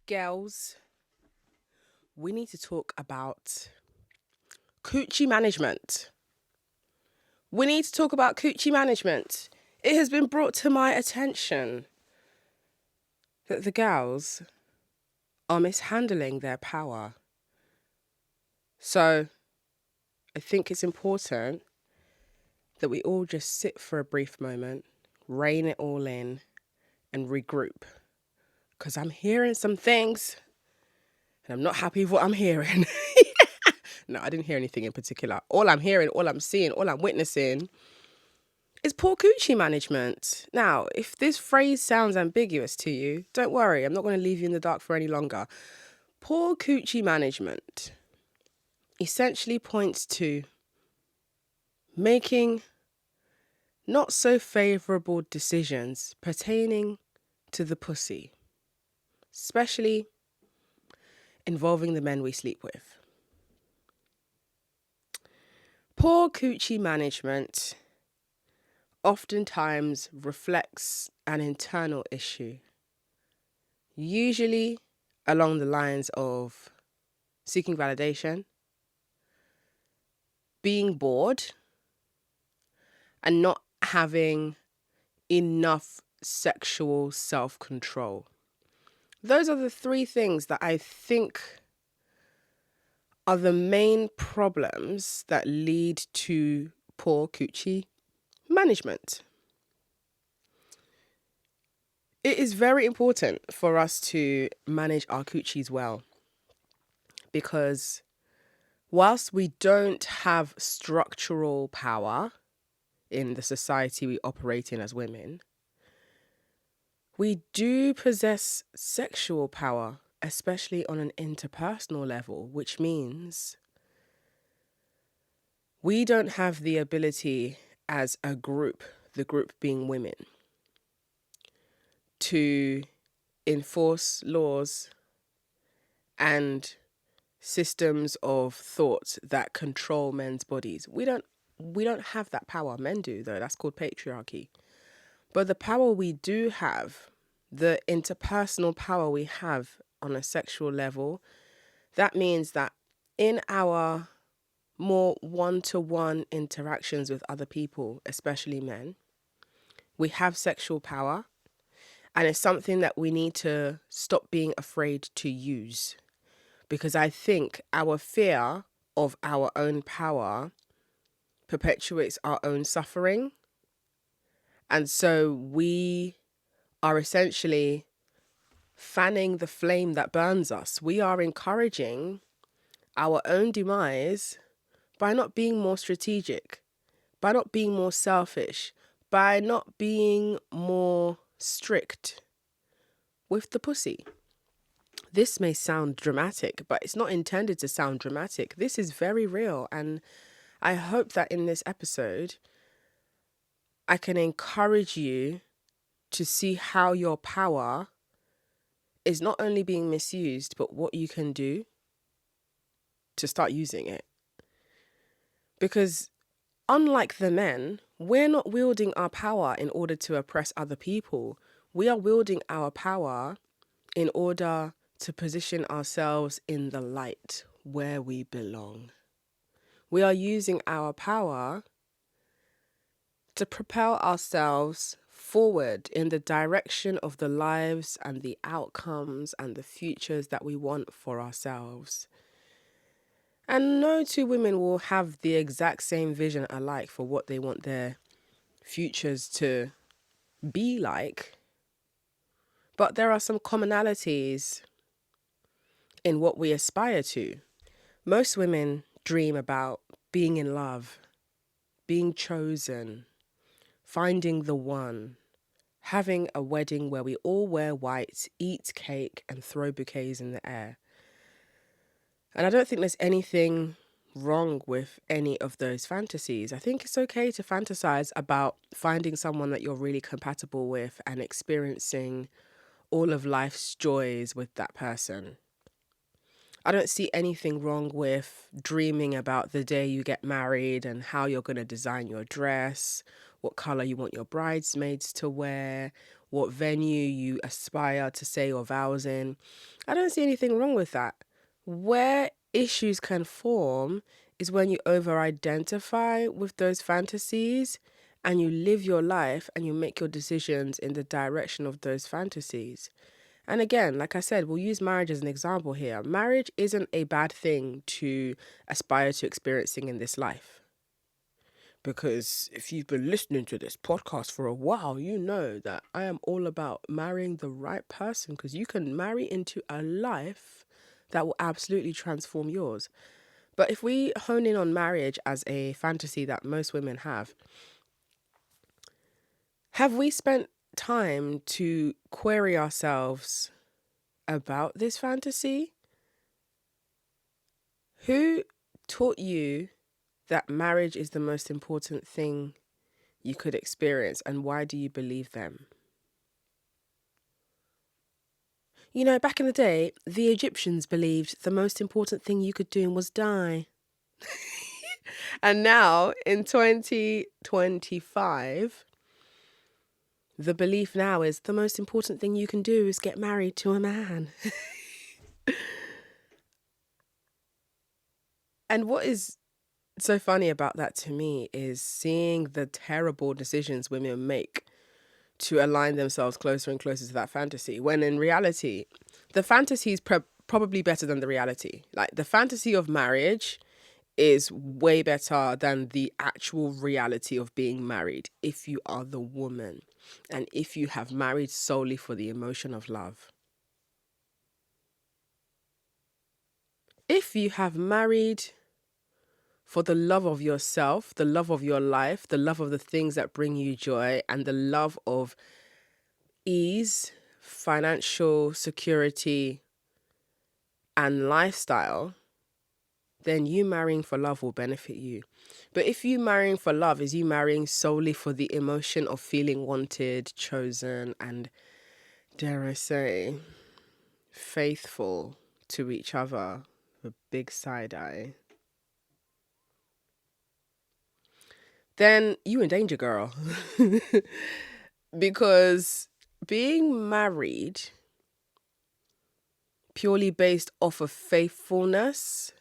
Girls, we need to talk about coochie management. We need to talk about coochie management. It has been brought to my attention that the gals are mishandling their power. So I think it's important that we all just sit for a brief moment, rein it all in, and regroup. Because I'm hearing some things and I'm not happy with what I'm hearing. No, I didn't hear anything in particular. All I'm hearing, all I'm seeing, all I'm witnessing is poor coochie management. Now, if this phrase sounds ambiguous to you, don't worry. I'm not going to leave you in the dark for any longer. Poor coochie management essentially points to making not so favourable decisions pertaining to the pussy, especially involving the men we sleep with. Poor coochie management oftentimes reflects an internal issue, usually along the lines of seeking validation, being bored, and not having enough sexual self-control. Those are the three things that I think are the main problems that lead to poor coochie management. It is very important for us to manage our coochies well, because whilst we don't have structural power in the society we operate in as women, we do possess sexual power, especially on an interpersonal level, which means we don't have the ability as a group, the group being women, to enforce laws and systems of thought that control men's bodies. We don't have that power. Men do, though. That's called patriarchy. But the power we do have, the interpersonal power we have on a sexual level, that means that in our more one-to-one interactions with other people, especially men, we have sexual power, and it's something that we need to stop being afraid to use. Because I think our fear of our own power perpetuates our own suffering. And so we are essentially fanning the flame that burns us. We are encouraging our own demise by not being more strategic, by not being more selfish, by not being more strict with the pussy. This may sound dramatic, but it's not intended to sound dramatic. This is very real. And I hope that in this episode, I can encourage you to see how your power is not only being misused, but what you can do to start using it. Because unlike the men, we're not wielding our power in order to oppress other people. We are wielding our power in order to position ourselves in the light where we belong. We are using our power to propel ourselves forward in the direction of the lives and the outcomes and the futures that we want for ourselves. And no two women will have the exact same vision alike for what they want their futures to be like. But there are some commonalities in what we aspire to. Most women dream about being in love, being chosen, finding the one, having a wedding where we all wear white, eat cake, and throw bouquets in the air. And I don't think there's anything wrong with any of those fantasies. I think it's okay to fantasize about finding someone that you're really compatible with and experiencing all of life's joys with that person. I don't see anything wrong with dreaming about the day you get married and how you're going to design your dress, what color you want your bridesmaids to wear, what venue you aspire to say your vows in. I don't see anything wrong with that. Where issues can form is when you over-identify with those fantasies and you live your life and you make your decisions in the direction of those fantasies. And again, like I said, we'll use marriage as an example here. Marriage isn't a bad thing to aspire to experiencing in this life. Because if you've been listening to this podcast for a while, you know that I am all about marrying the right person, because you can marry into a life that will absolutely transform yours. But if we hone in on marriage as a fantasy that most women have we spent time to query ourselves about this fantasy? Who taught you that marriage is the most important thing you could experience, and why do you believe them? You know, back in the day, the Egyptians believed the most important thing you could do was die. And now, in 2025, the belief now is the most important thing you can do is get married to a man. And what is so funny about that to me is seeing the terrible decisions women make to align themselves closer and closer to that fantasy, when in reality, the fantasy is probably better than the reality. Like, the fantasy of marriage is way better than the actual reality of being married if you are the woman and if you have married solely for the emotion of love. If you have married for the love of yourself, the love of your life, the love of the things that bring you joy, and the love of ease, financial security, and lifestyle, then you marrying for love will benefit you. But if you marrying for love is you marrying solely for the emotion of feeling wanted, chosen, and, dare I say, faithful to each other, a big side eye, then you in danger, girl. Because being married purely based off of faithfulness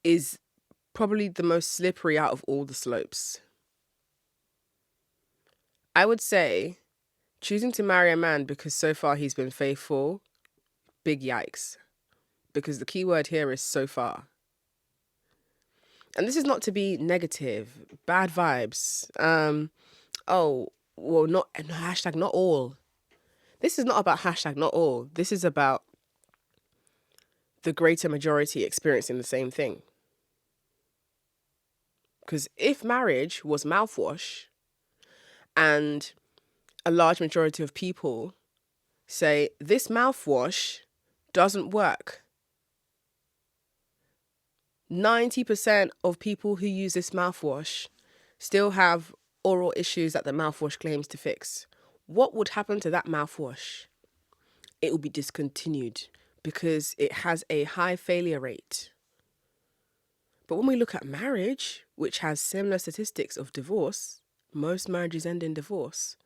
is probably the most slippery out of all the slopes. I would say choosing to marry a man because so far he's been faithful, big yikes. Because the key word here is so far. And this is not to be negative, bad vibes. Hashtag not all. This is not about hashtag not all. This is about the greater majority experiencing the same thing. Because if marriage was mouthwash and a large majority of people say this mouthwash doesn't work, 90% of people who use this mouthwash still have oral issues that the mouthwash claims to fix. What would happen to that mouthwash? It will be discontinued because it has a high failure rate. But when we look at marriage, which has similar statistics of divorce, most marriages end in divorce.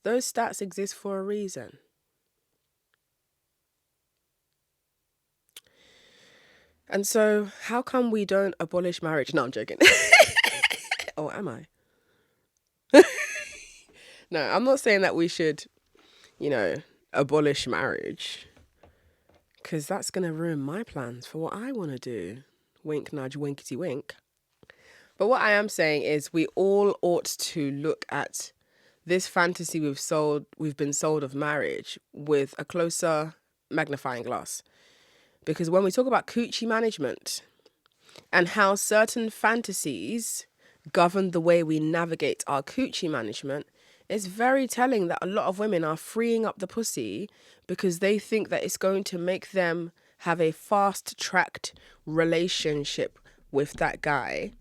Those stats exist for a reason. And so, how come we don't abolish marriage? No, I'm joking. Or am I? No, I'm not saying that we should, abolish marriage. Because that's going to ruin my plans for what I want to do. Wink, nudge, winkety wink. But what I am saying is we all ought to look at this fantasy we've been sold of marriage with a closer magnifying glass. Because when we talk about coochie management and how certain fantasies govern the way we navigate our coochie management, it's very telling that a lot of women are freeing up the pussy because they think that it's going to make them have a fast-tracked relationship with that guy.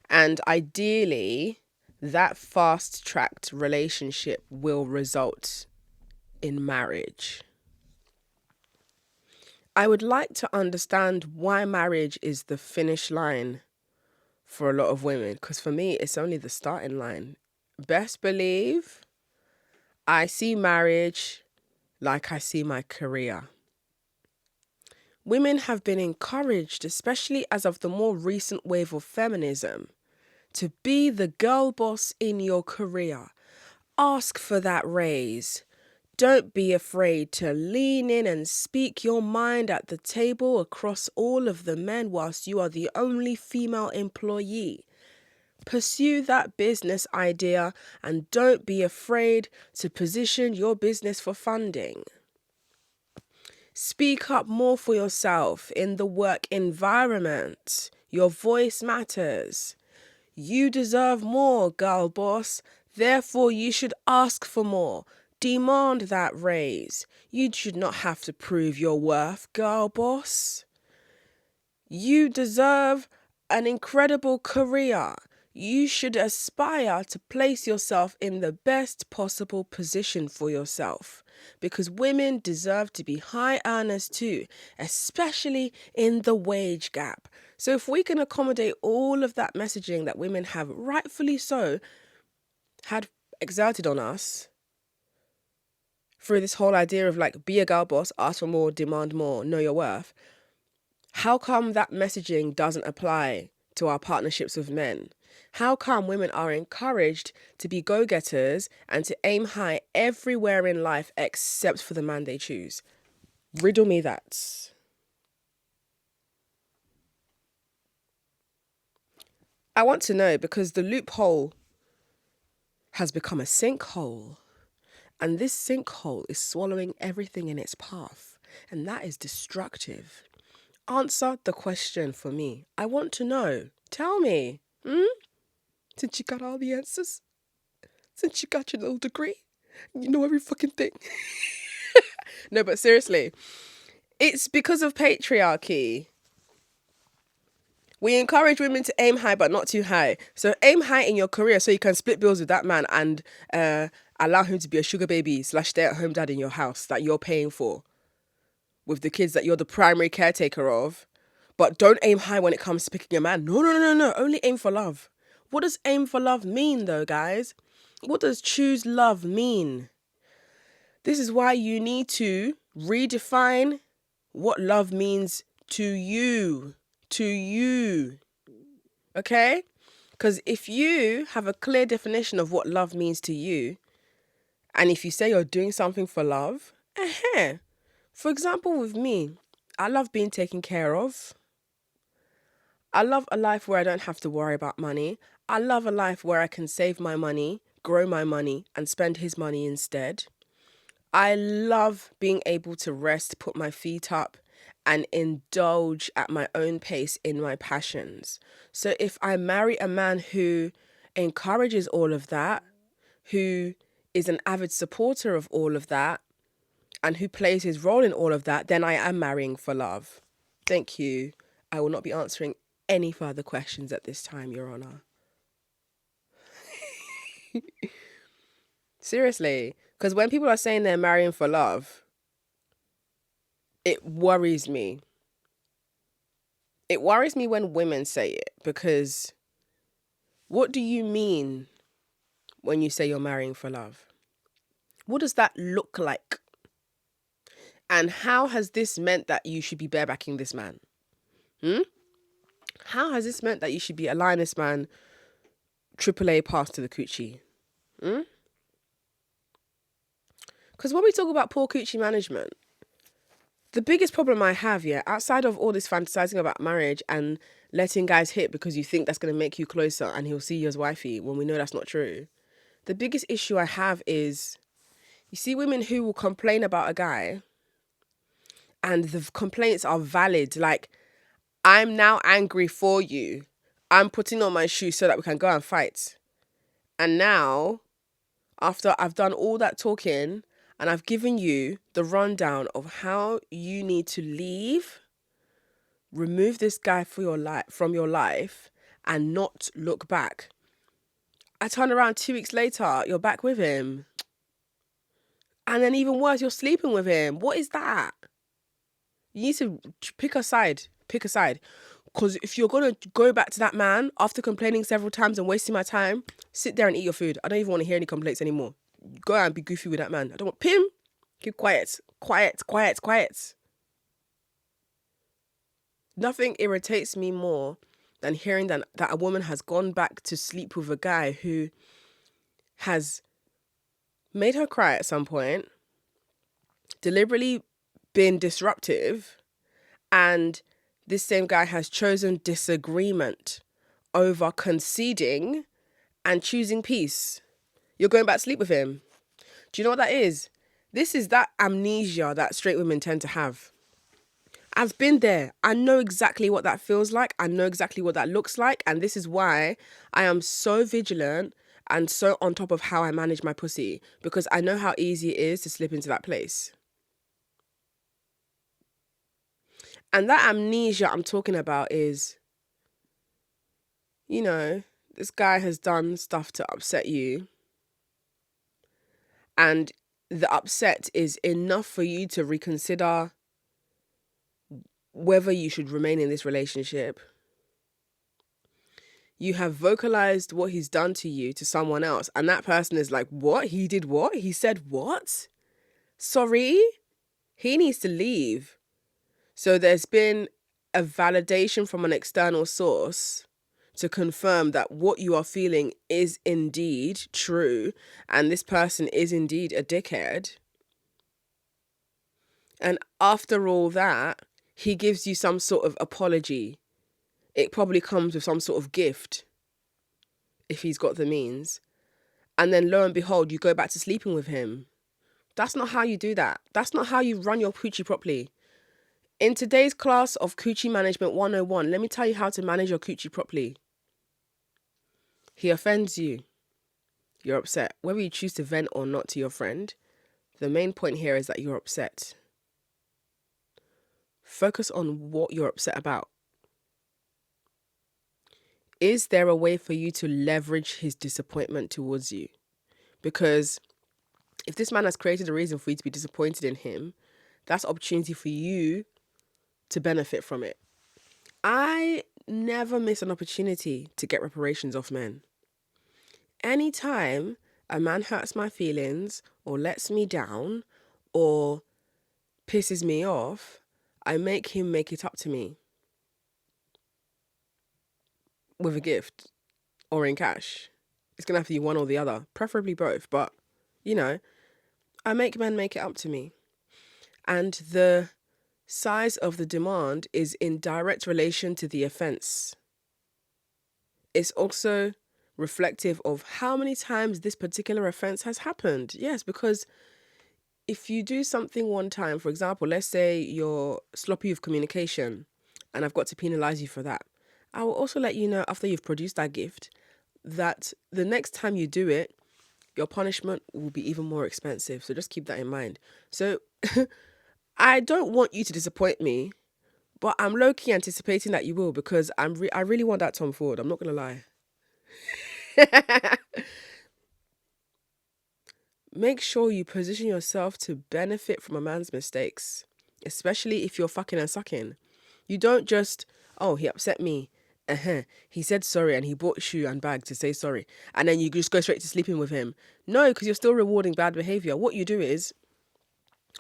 And ideally, that fast-tracked relationship will result in marriage. I would like to understand why marriage is the finish line for a lot of women, because for me, it's only the starting line. best believe I see marriage like I see my career. Women have been encouraged, especially as of the more recent wave of feminism, to be the girl boss in your career. Ask for that raise. Don't be afraid to lean in and speak your mind at the table across all of the men whilst you are the only female employee. Pursue that business idea and don't be afraid to position your business for funding. Speak up more for yourself in the work environment. Your voice matters. You deserve more, girl boss. Therefore, you should ask for more. Demand that raise. You should not have to prove your worth, girl boss. You deserve an incredible career. You should aspire to place yourself in the best possible position for yourself, because women deserve to be high earners too, especially in the wage gap. So if we can accommodate all of that messaging that women have rightfully so had exerted on us through this whole idea of like, be a girl boss, ask for more, demand more, know your worth, how come that messaging doesn't apply to our partnerships with men? How come women are encouraged to be go-getters and to aim high everywhere in life except for the man they choose? Riddle me that. I want to know, because the loophole has become a sinkhole, and this sinkhole is swallowing everything in its path, and that is destructive. Answer the question for me. I want to know. Tell me. Since you got all the answers, since you got your little degree, you know every fucking thing. No, but seriously, it's because of patriarchy. We encourage women to aim high, but not too high. So aim high in your career so you can split bills with that man and allow him to be a sugar baby / stay-at-home dad in your house that you're paying for, with the kids that you're the primary caretaker of. But don't aim high when it comes to picking a man. No. Only aim for love. What does aim for love mean, though, guys? What does choose love mean? This is why you need to redefine what love means to you. To you. Okay? Because if you have a clear definition of what love means to you, and if you say you're doing something for love, for example, with me, I love being taken care of. I love a life where I don't have to worry about money. I love a life where I can save my money, grow my money, and spend his money instead. I love being able to rest, put my feet up, and indulge at my own pace in my passions. So if I marry a man who encourages all of that, who is an avid supporter of all of that, and who plays his role in all of that, then I am marrying for love. Thank you. I will not be answering any further questions at this time, Your Honour. Seriously, because when people are saying they're marrying for love, it worries me. It worries me when women say it, because what do you mean when you say you're marrying for love? What does that look like? And how has this meant that you should be barebacking this man? How has this meant that you should be allowing this man AAA pass to the coochie? Because when we talk about poor coochie management, the biggest problem I have, outside of all this fantasizing about marriage and letting guys hit because you think that's going to make you closer and he'll see you as wifey when we know that's not true, the biggest issue I have is, you see women who will complain about a guy and the complaints are valid. Like, I'm now angry for you. I'm putting on my shoes so that we can go and fight. And now, after I've done all that talking and I've given you the rundown of how you need to leave, remove this guy from your life and not look back, I turn around 2 weeks later, you're back with him. And then even worse, you're sleeping with him. What is that? You need to pick a side. Pick a side. Because if you're going to go back to that man after complaining several times and wasting my time, sit there and eat your food. I don't even want to hear any complaints anymore. Go out and be goofy with that man. I don't want Pim. Keep quiet. Quiet, quiet, quiet. Nothing irritates me more than hearing that a woman has gone back to sleep with a guy who has made her cry at some point, deliberately been disruptive, and this same guy has chosen disagreement over conceding and choosing peace. You're going back to sleep with him. Do you know what that is? This is that amnesia that straight women tend to have. I've been there. I know exactly what that feels like. I know exactly what that looks like. And this is why I am so vigilant and so on top of how I manage my pussy, because I know how easy it is to slip into that place. And that amnesia I'm talking about is, you know, this guy has done stuff to upset you, and the upset is enough for you to reconsider whether you should remain in this relationship. You have vocalized what he's done to you to someone else, and that person is like, what? He did what? He said what? Sorry? He needs to leave. So there's been a validation from an external source to confirm that what you are feeling is indeed true, and this person is indeed a dickhead. And after all that, he gives you some sort of apology. It probably comes with some sort of gift, if he's got the means. And then lo and behold, you go back to sleeping with him. That's not how you do that. That's not how you run your coochie properly. In today's class of Coochie Management 101, let me tell you how to manage your coochie properly. He offends you. You're upset. Whether you choose to vent or not to your friend, the main point here is that you're upset. Focus on what you're upset about. Is there a way for you to leverage his disappointment towards you? Because if this man has created a reason for you to be disappointed in him, that's opportunity for you to benefit from it. I never miss an opportunity to get reparations off men. Anytime a man hurts my feelings or lets me down or pisses me off, I make him make it up to me with a gift or in cash. It's going to have to be one or the other, preferably both. But, you know, I make men make it up to me. And the size of the demand is in direct relation to the offense. It's also reflective of how many times this particular offense has happened. Yes, because if you do something one time, for example, let's say you're sloppy with communication and I've got to penalize you for that, I will also let you know after you've produced that gift that the next time you do it, your punishment will be even more expensive. So just keep that in mind. So I don't want you to disappoint me, but I'm low-key anticipating that you will, because I really want that Tom Ford. I'm not going to lie. Make sure you position yourself to benefit from a man's mistakes, especially if you're fucking and sucking. You don't just, oh, he upset me. He said sorry and he bought shoe and bag to say sorry. And then you just go straight to sleeping with him. No, because you're still rewarding bad behavior. What you do is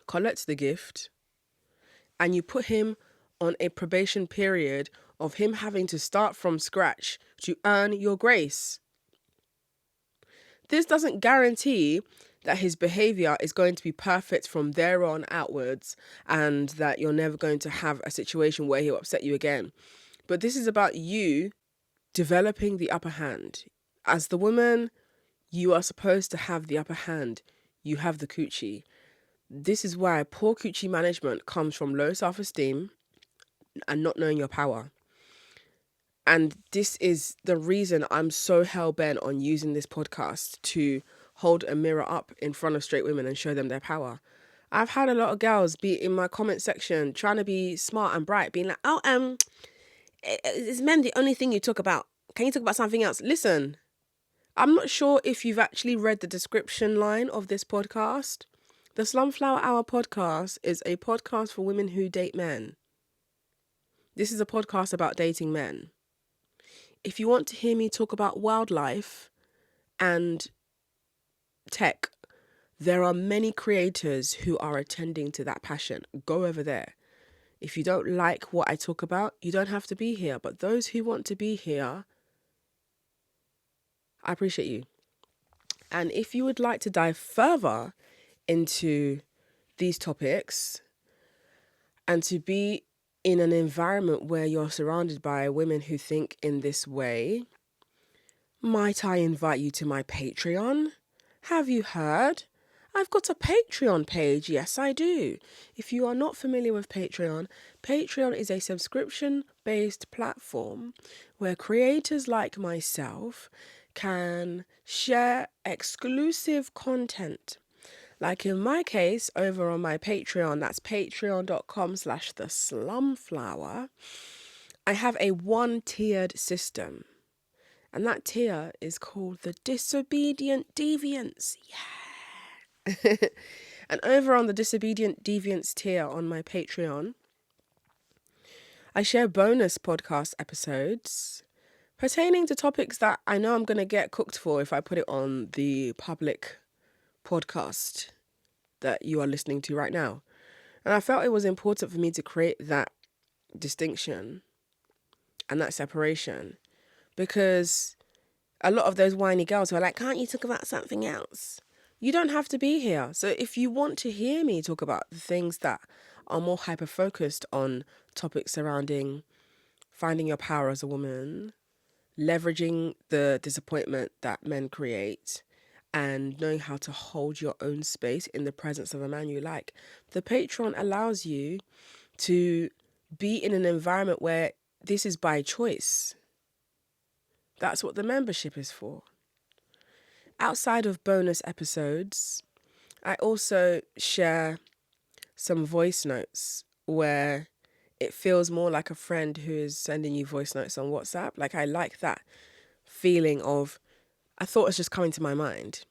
collect the gift and you put him on a probation period of him having to start from scratch to earn your grace. This doesn't guarantee that his behavior is going to be perfect from there on outwards and that you're never going to have a situation where he'll upset you again. But this is about you developing the upper hand. As the woman, you are supposed to have the upper hand. You have the coochie. This is why poor coochie management comes from low self-esteem and not knowing your power. And this is the reason I'm so hell-bent on using this podcast to hold a mirror up in front of straight women and show them their power. I've had a lot of girls be in my comment section trying to be smart and bright, being like, oh, is men the only thing you talk about? Can you talk about something else? Listen, I'm not sure if you've actually read the description line of this podcast. The Slumflower Hour podcast is a podcast for women who date men. This is a podcast about dating men. If you want to hear me talk about wildlife and tech, there are many creators who are attending to that passion. Go over there. If you don't like what I talk about, you don't have to be here. But those who want to be here, I appreciate you. And if you would like to dive further into these topics and to be in an environment where you're surrounded by women who think in this way, might I invite you to my Patreon? Have you heard? I've got a Patreon page. Yes, I do. If you are not familiar with Patreon, Patreon is a subscription-based platform where creators like myself can share exclusive content. Like in my case, over on my Patreon, that's patreon.com/the Slumflower, I have a one-tiered system. And that tier is called the Disobedient Deviants. Yeah. And over on the Disobedient Deviants tier on my Patreon, I share bonus podcast episodes pertaining to topics that I know I'm going to get cooked for if I put it on the public podcast that you are listening to right now. And I felt it was important for me to create that distinction and that separation, because a lot of those whiny girls who are like, can't you talk about something else? You don't have to be here. So if you want to hear me talk about the things that are more hyper-focused on topics surrounding finding your power as a woman, leveraging the disappointment that men create, and knowing how to hold your own space in the presence of a man you like, the Patreon allows you to be in an environment where this is by choice. That's what the membership is for. Outside of bonus episodes, I also share some voice notes where it feels more like a friend who is sending you voice notes on WhatsApp. Like, I like that feeling of a thought is just coming to my mind.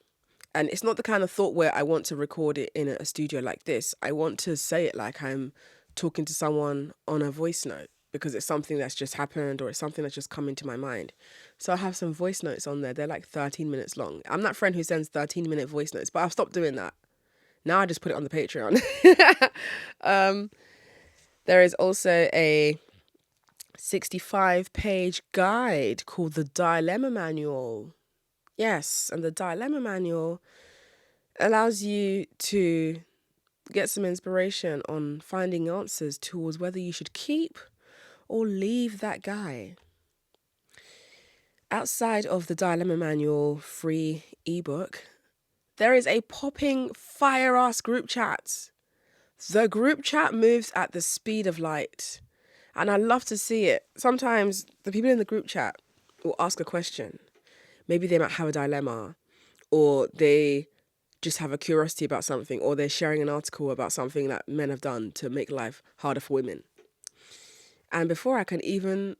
And it's not the kind of thought where I want to record it in a studio like this. I want to say it like I'm talking to someone on a voice note, because it's something that's just happened or it's something that's just come into my mind. So I have some voice notes on there. They're like 13 minutes long. I'm that friend who sends 13-minute voice notes, but I've stopped doing that. Now I just put it on the Patreon. There is also a 65-page guide called the Dilemma Manual. Yes, and the Dilemma Manual allows you to get some inspiration on finding answers towards whether you should keep or leave that guy. Outside of the Dilemma Manual free ebook, there is a popping fire-ass group chat. The group chat moves at the speed of light, and I love to see it. Sometimes the people in the group chat will ask a question. Maybe they might have a dilemma, or they just have a curiosity about something, or they're sharing an article about something that men have done to make life harder for women. And before I can even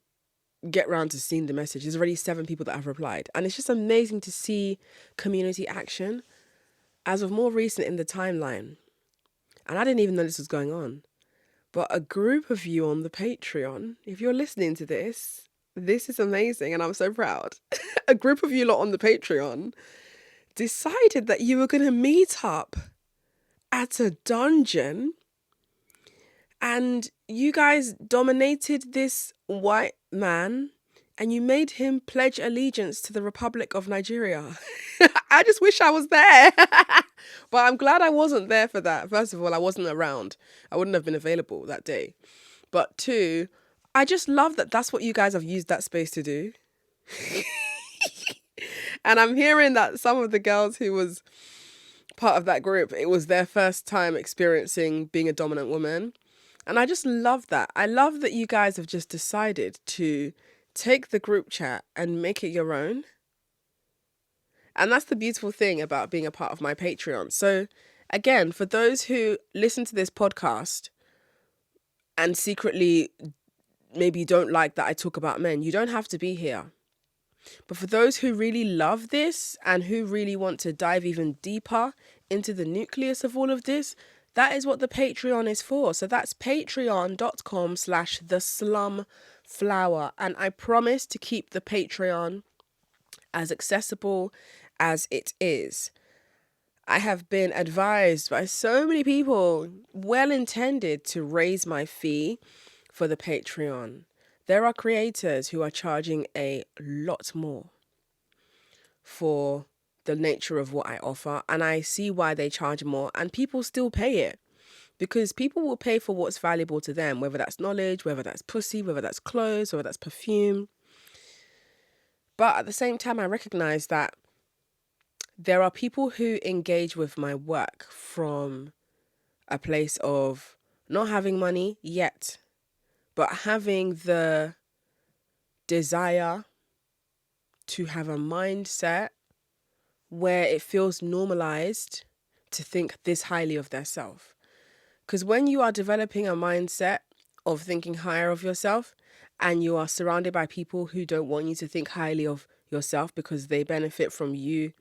get round to seeing the message, there's already 7 people that have replied. And it's just amazing to see community action as of more recent in the timeline. And I didn't even know this was going on. But a group of you on the Patreon, if you're listening to this is amazing and I'm so proud. A group of you lot on the Patreon decided that you were going to meet up at a dungeon, and you guys dominated this white man and you made him pledge allegiance to the Republic of Nigeria. I just wish I was there. But I'm glad I wasn't there for that. First of all, I wasn't around. I wouldn't have been available that day. But 2, I just love that that's what you guys have used that space to do. And I'm hearing that some of the girls who was part of that group, it was their first time experiencing being a dominant woman. And I just love that. I love that you guys have just decided to take the group chat and make it your own. And that's the beautiful thing about being a part of my Patreon. So again, for those who listen to this podcast and secretly maybe don't like that I talk about men, you don't have to be here. But for those who really love this and who really want to dive even deeper into the nucleus of all of this, That is what the Patreon is for. So that's patreon.com/theslumflower. And I promise to keep the Patreon as accessible as it is. I have been advised by so many people, well intended, to raise my fee for the Patreon. There are creators who are charging a lot more for the nature of what I offer, and I see why they charge more, and people still pay it. Because people will pay for what's valuable to them, whether that's knowledge, whether that's pussy, whether that's clothes, whether that's perfume. But at the same time, I recognize that there are people who engage with my work from a place of not having money yet, but having the desire to have a mindset where it feels normalized to think this highly of their self. Because when you are developing a mindset of thinking higher of yourself, and you are surrounded by people who don't want you to think highly of yourself because they benefit from you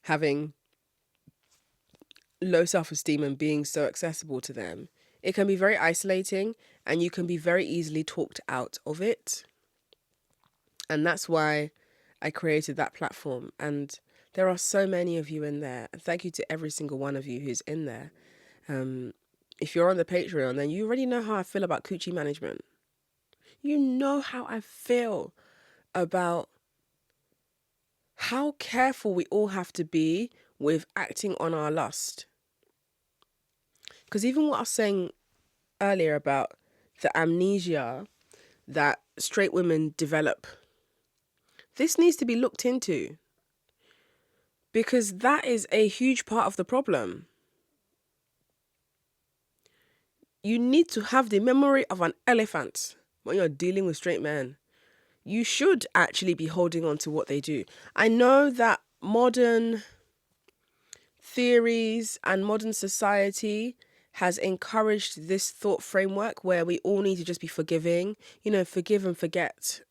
having low self-esteem and being so accessible to them, it can be very isolating, and you can be very easily talked out of it. And that's why I created that platform. And there are so many of you in there. And thank you to every single one of you who's in there. If you're on the Patreon, then you already know how I feel about coochie management. You know how I feel about how careful we all have to be with acting on our lust. Because even what I was saying earlier about the amnesia that straight women develop, this needs to be looked into. Because that is a huge part of the problem. You need to have the memory of an elephant when you're dealing with straight men. You should actually be holding on to what they do. I know that modern theories and modern society has encouraged this thought framework where we all need to just be forgiving, forgive and forget.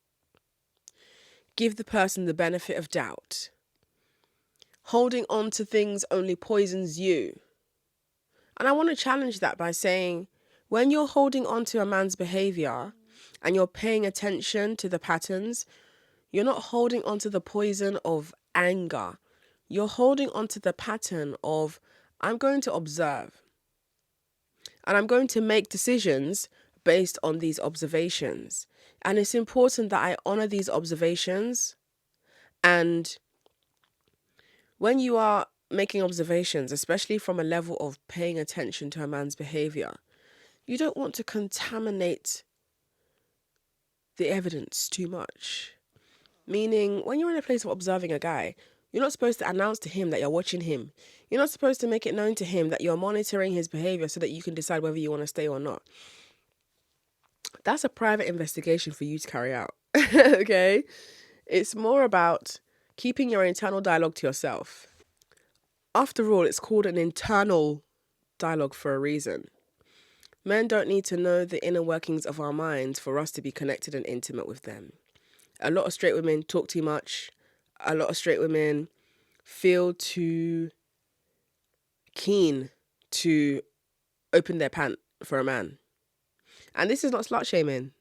Give the person the benefit of doubt. Holding on to things only poisons you. And I want to challenge that by saying, when you're holding on to a man's behavior and you're paying attention to the patterns, you're not holding on to the poison of anger. You're holding on to the pattern of, I'm going to observe. And I'm going to make decisions based on these observations. And it's important that I honor these observations. And when you are making observations, especially from a level of paying attention to a man's behavior, you don't want to contaminate the evidence too much. Meaning, when you're in a place of observing a guy, you're not supposed to announce to him that you're watching him. You're not supposed to make it known to him that you're monitoring his behavior so that you can decide whether you want to stay or not. That's a private investigation for you to carry out. Okay? It's more about keeping your internal dialogue to yourself. After all, it's called an internal dialogue for a reason. Men don't need to know the inner workings of our minds for us to be connected and intimate with them. A lot of straight women talk too much. A lot of straight women feel too keen to open their pant for a man. And this is not slut shaming.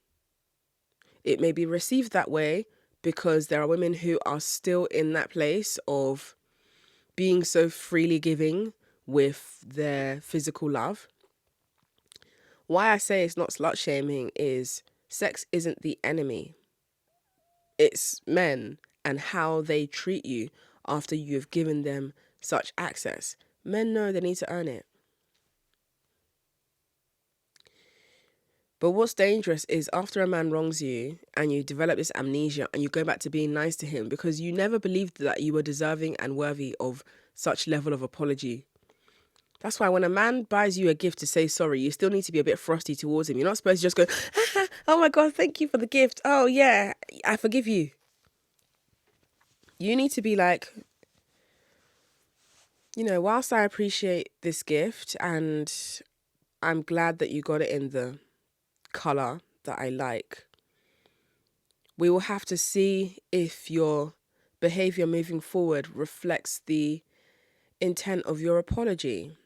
It may be received that way because there are women who are still in that place of being so freely giving with their physical love. Why I say it's not slut shaming is sex isn't the enemy. It's men and how they treat you after you've given them such access. Men know they need to earn it. But what's dangerous is after a man wrongs you and you develop this amnesia and you go back to being nice to him because you never believed that you were deserving and worthy of such level of apology. That's why when a man buys you a gift to say sorry, you still need to be a bit frosty towards him. You're not supposed to just go, oh my God, thank you for the gift. Oh yeah, I forgive you. You need to be like, whilst I appreciate this gift and I'm glad that you got it in the colour that I like, we will have to see if your behaviour moving forward reflects the intent of your apology.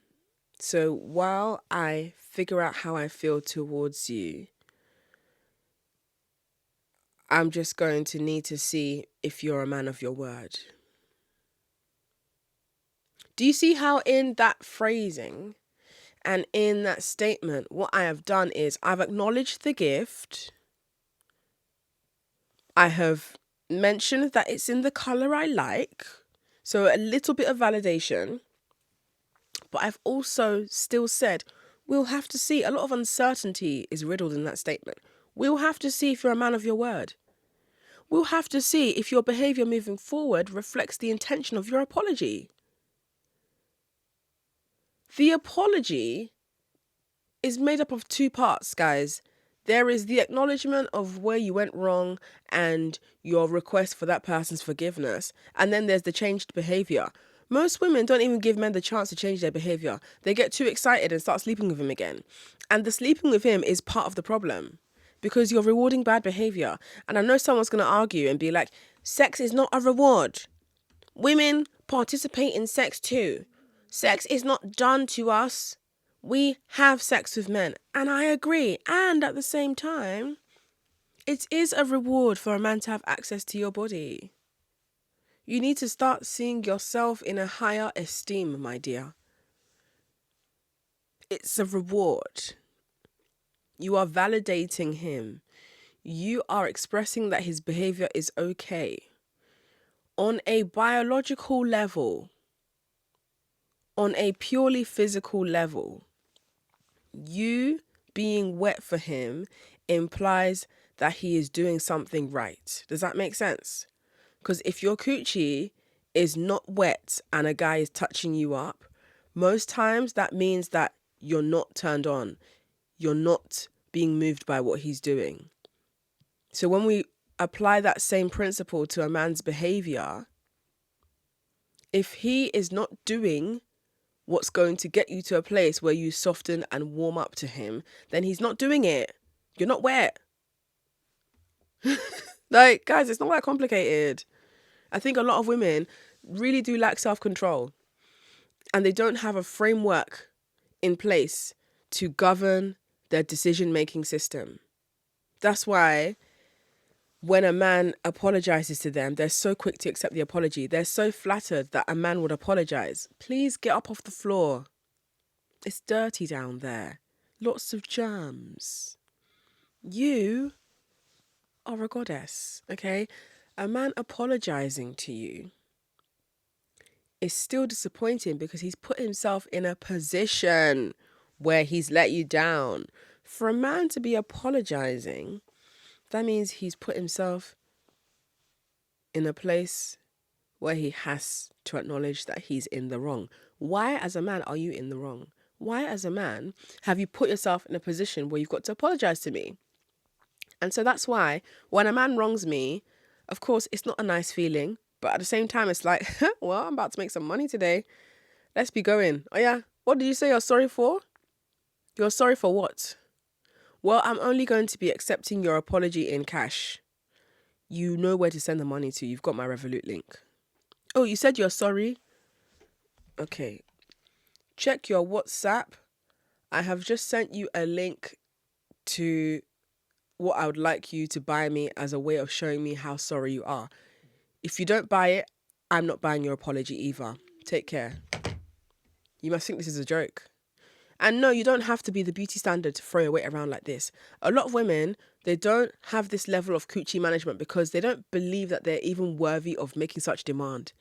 So while I figure out how I feel towards you, I'm just going to need to see if you're a man of your word. Do you see how in that phrasing and in that statement, what I have done is I've acknowledged the gift. I have mentioned that it's in the color I like. So a little bit of validation. But I've also still said, we'll have to see. A lot of uncertainty is riddled in that statement. We'll have to see if you're a man of your word. We'll have to see if your behavior moving forward reflects the intention of your apology. The apology is made up of two parts, guys. There is the acknowledgement of where you went wrong and your request for that person's forgiveness. And then there's the changed behavior. Most women don't even give men the chance to change their behavior. They get too excited and start sleeping with him again. And the sleeping with him is part of the problem because you're rewarding bad behavior. And I know someone's going to argue and be like, sex is not a reward. Women participate in sex too. Sex is not done to us. We have sex with men. And I agree. And at the same time, it is a reward for a man to have access to your body. You need to start seeing yourself in a higher esteem, my dear. It's a reward. You are validating him. You are expressing that his behavior is okay. On a biological level, on a purely physical level, you being wet for him implies that he is doing something right. Does that make sense? Because if your coochie is not wet and a guy is touching you up, most times that means that you're not turned on. You're not being moved by what he's doing. So when we apply that same principle to a man's behavior, if he is not doing what's going to get you to a place where you soften and warm up to him, then he's not doing it. You're not wet. Like, guys, it's not that complicated. I think a lot of women really do lack self-control and they don't have a framework in place to govern their decision-making system. That's why when a man apologizes to them, they're so quick to accept the apology. They're so flattered that a man would apologize. Please get up off the floor. It's dirty down there. Lots of germs. You are a goddess, okay? A man apologizing to you is still disappointing because he's put himself in a position where he's let you down. For a man to be apologizing, that means he's put himself in a place where he has to acknowledge that he's in the wrong. Why, as a man, are you in the wrong? Why, as a man, have you put yourself in a position where you've got to apologize to me? And so that's why when a man wrongs me, of course, it's not a nice feeling. But at the same time, it's like, well, I'm about to make some money today. Let's be going. Oh, yeah. What did you say you're sorry for? You're sorry for what? Well, I'm only going to be accepting your apology in cash. You know where to send the money to. You've got my Revolut link. Oh, you said you're sorry? Okay. Check your WhatsApp. I have just sent you a link to what I would like you to buy me as a way of showing me how sorry you are. If you don't buy it, I'm not buying your apology either. Take care. You must think this is a joke. And no, you don't have to be the beauty standard to throw your weight around like this. A lot of women, they don't have this level of coochie management because they don't believe that they're even worthy of making such demand.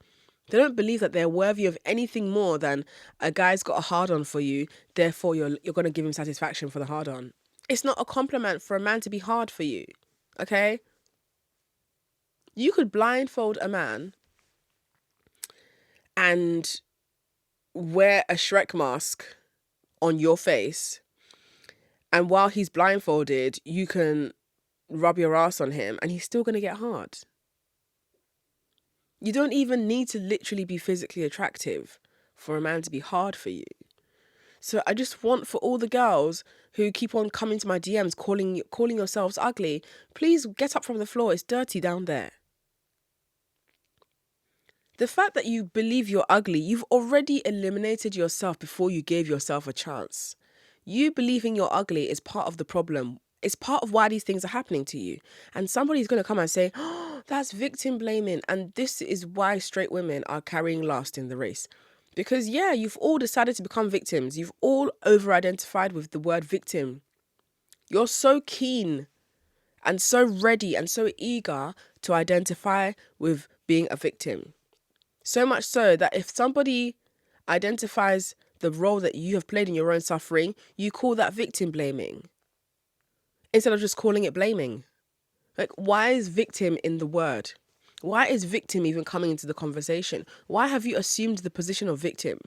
They don't believe that they're worthy of anything more than a guy's got a hard-on for you, therefore you're going to give him satisfaction for the hard-on. It's not a compliment for a man to be hard for you, okay? You could blindfold a man and wear a Shrek mask on your face, and while he's blindfolded, you can rub your ass on him and he's still going to get hard. You don't even need to literally be physically attractive for a man to be hard for you. So I just want for all the girls who keep on coming to my DMs calling yourselves ugly, please get up from the floor. It's dirty down there. The fact that you believe you're ugly, you've already eliminated yourself before you gave yourself a chance. You believing you're ugly is part of the problem. It's part of why these things are happening to you. And somebody's going to come and say, oh, that's victim blaming. And this is why straight women are carrying last in the race. Because, yeah, you've all decided to become victims. You've all over-identified with the word victim. You're so keen and so ready and so eager to identify with being a victim. So much so that if somebody identifies the role that you have played in your own suffering, you call that victim blaming instead of just calling it blaming. Like, why is victim in the word? Why is victim even coming into the conversation? Why have you assumed the position of victim?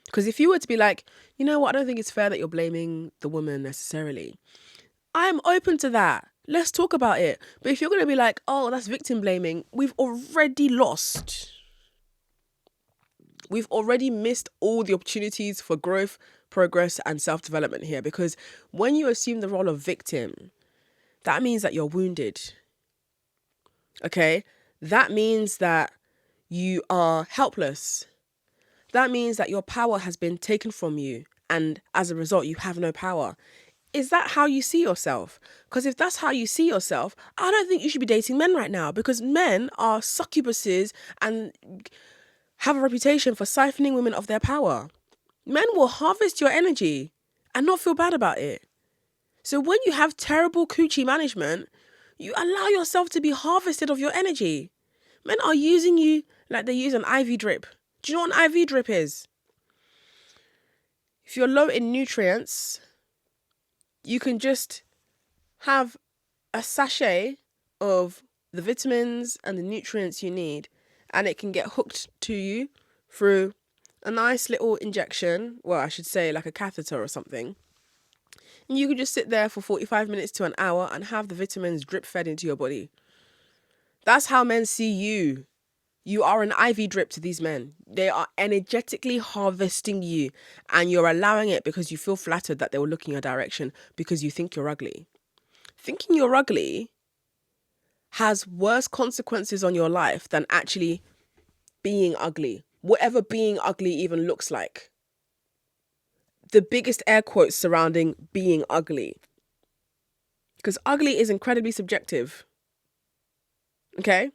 Because if you were to be like, you know what, I don't think it's fair that you're blaming the woman necessarily. I'm open to that. Let's talk about it. But if you're going to be like, oh, that's victim blaming, we've already lost. We've already missed all the opportunities for growth, progress, and self-development here. Because when you assume the role of victim, that means that you're wounded. Okay? That means that you are helpless. That means that your power has been taken from you. And as a result, you have no power. Is that how you see yourself? Because if that's how you see yourself, I don't think you should be dating men right now, because men are succubuses and have a reputation for siphoning women of their power. Men will harvest your energy and not feel bad about it. So when you have terrible coochie management, you allow yourself to be harvested of your energy. Men are using you like they use an IV drip. Do you know what an IV drip is? If you're low in nutrients, you can just have a sachet of the vitamins and the nutrients you need, and it can get hooked to you through a nice little injection. Well, I should say like a catheter or something. And you can just sit there for 45 minutes to an hour and have the vitamins drip fed into your body. That's how men see you. You are an IV drip to these men. They are energetically harvesting you, and you're allowing it because you feel flattered that they were looking your direction because you think you're ugly. Thinking you're ugly has worse consequences on your life than actually being ugly. Whatever being ugly even looks like. The biggest air quotes surrounding being ugly. Because ugly is incredibly subjective. Okay?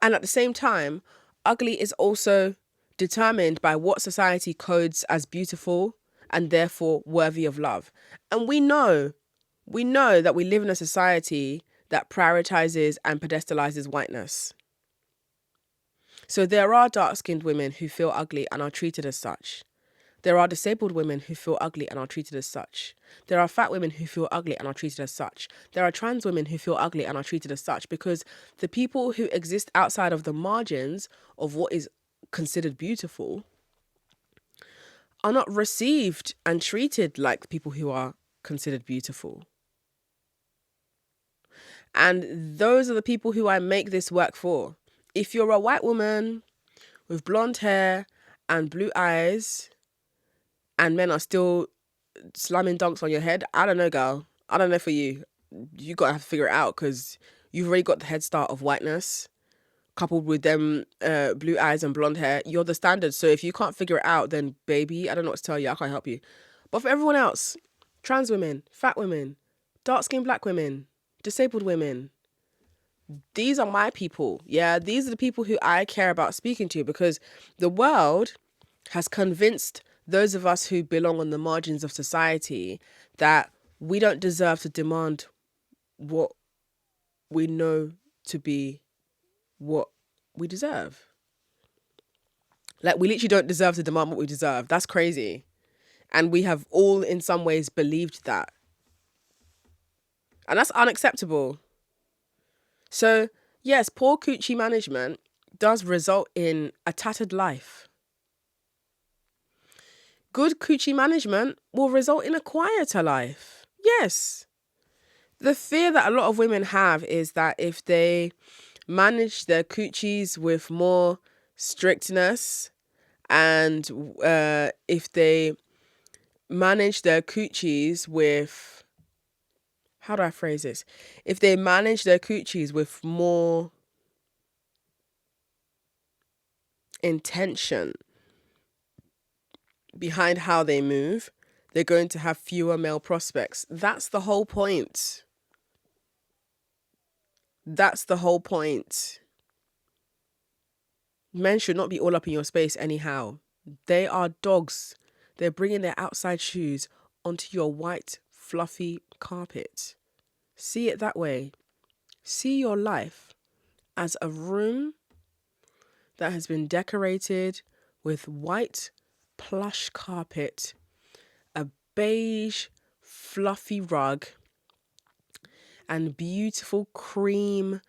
And at the same time, ugly is also determined by what society codes as beautiful and therefore worthy of love. And we know that we live in a society that prioritizes and pedestalizes whiteness. So there are dark-skinned women who feel ugly and are treated as such. There are disabled women who feel ugly and are treated as such. There are fat women who feel ugly and are treated as such. There are trans women who feel ugly and are treated as such, because the people who exist outside of the margins of what is considered beautiful are not received and treated like people who are considered beautiful. And those are the people who I make this work for. If you're a white woman with blonde hair and blue eyes and men are still slamming dunks on your head, I don't know, girl. I don't know for you. You got to have to figure it out, because you've already got the head start of whiteness coupled with them blue eyes and blonde hair. You're the standard. So if you can't figure it out, then baby, I don't know what to tell you. I can't help you. But for everyone else, trans women, fat women, dark-skinned black women, disabled women, these are my people. Yeah, these are the people who I care about speaking to, because the world has convinced those of us who belong on the margins of society that we don't deserve to demand what we know to be what we deserve. Like, we literally don't deserve to demand what we deserve. That's crazy. And we have all in some ways believed that. And that's unacceptable. So, yes, poor coochie management does result in a tattered life. Good coochie management will result in a quieter life. Yes. The fear that a lot of women have is that if they manage their coochies with more strictness, and if they manage their coochies with, how do I phrase this? If they manage their coochies with more intention behind how they move, they're going to have fewer male prospects. That's the whole point. That's the whole point. Men should not be all up in your space anyhow. They are dogs. They're bringing their outside shoes onto your white, fluffy carpet. See it that way. See your life as a room that has been decorated with white, plush carpet, a beige, fluffy rug, and beautiful cream,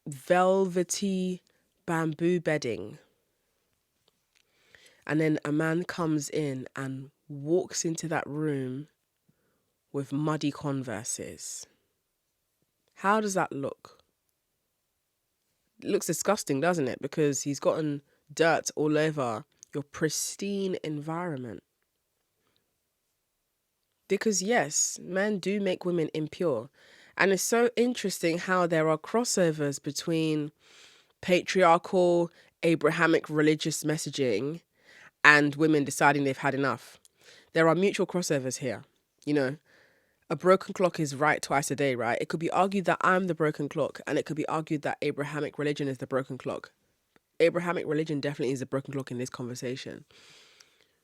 velvety bamboo bedding. And then a man comes in and walks into that room with muddy Converses. How does that look? It looks disgusting, doesn't it? Because he's gotten dirt all over your pristine environment. Because yes, men do make women impure. And it's so interesting how there are crossovers between patriarchal, Abrahamic religious messaging and women deciding they've had enough. There are mutual crossovers here. You know, a broken clock is right twice a day, right? It could be argued that I'm the broken clock, and it could be argued that Abrahamic religion is the broken clock. Abrahamic religion definitely is the broken clock in this conversation.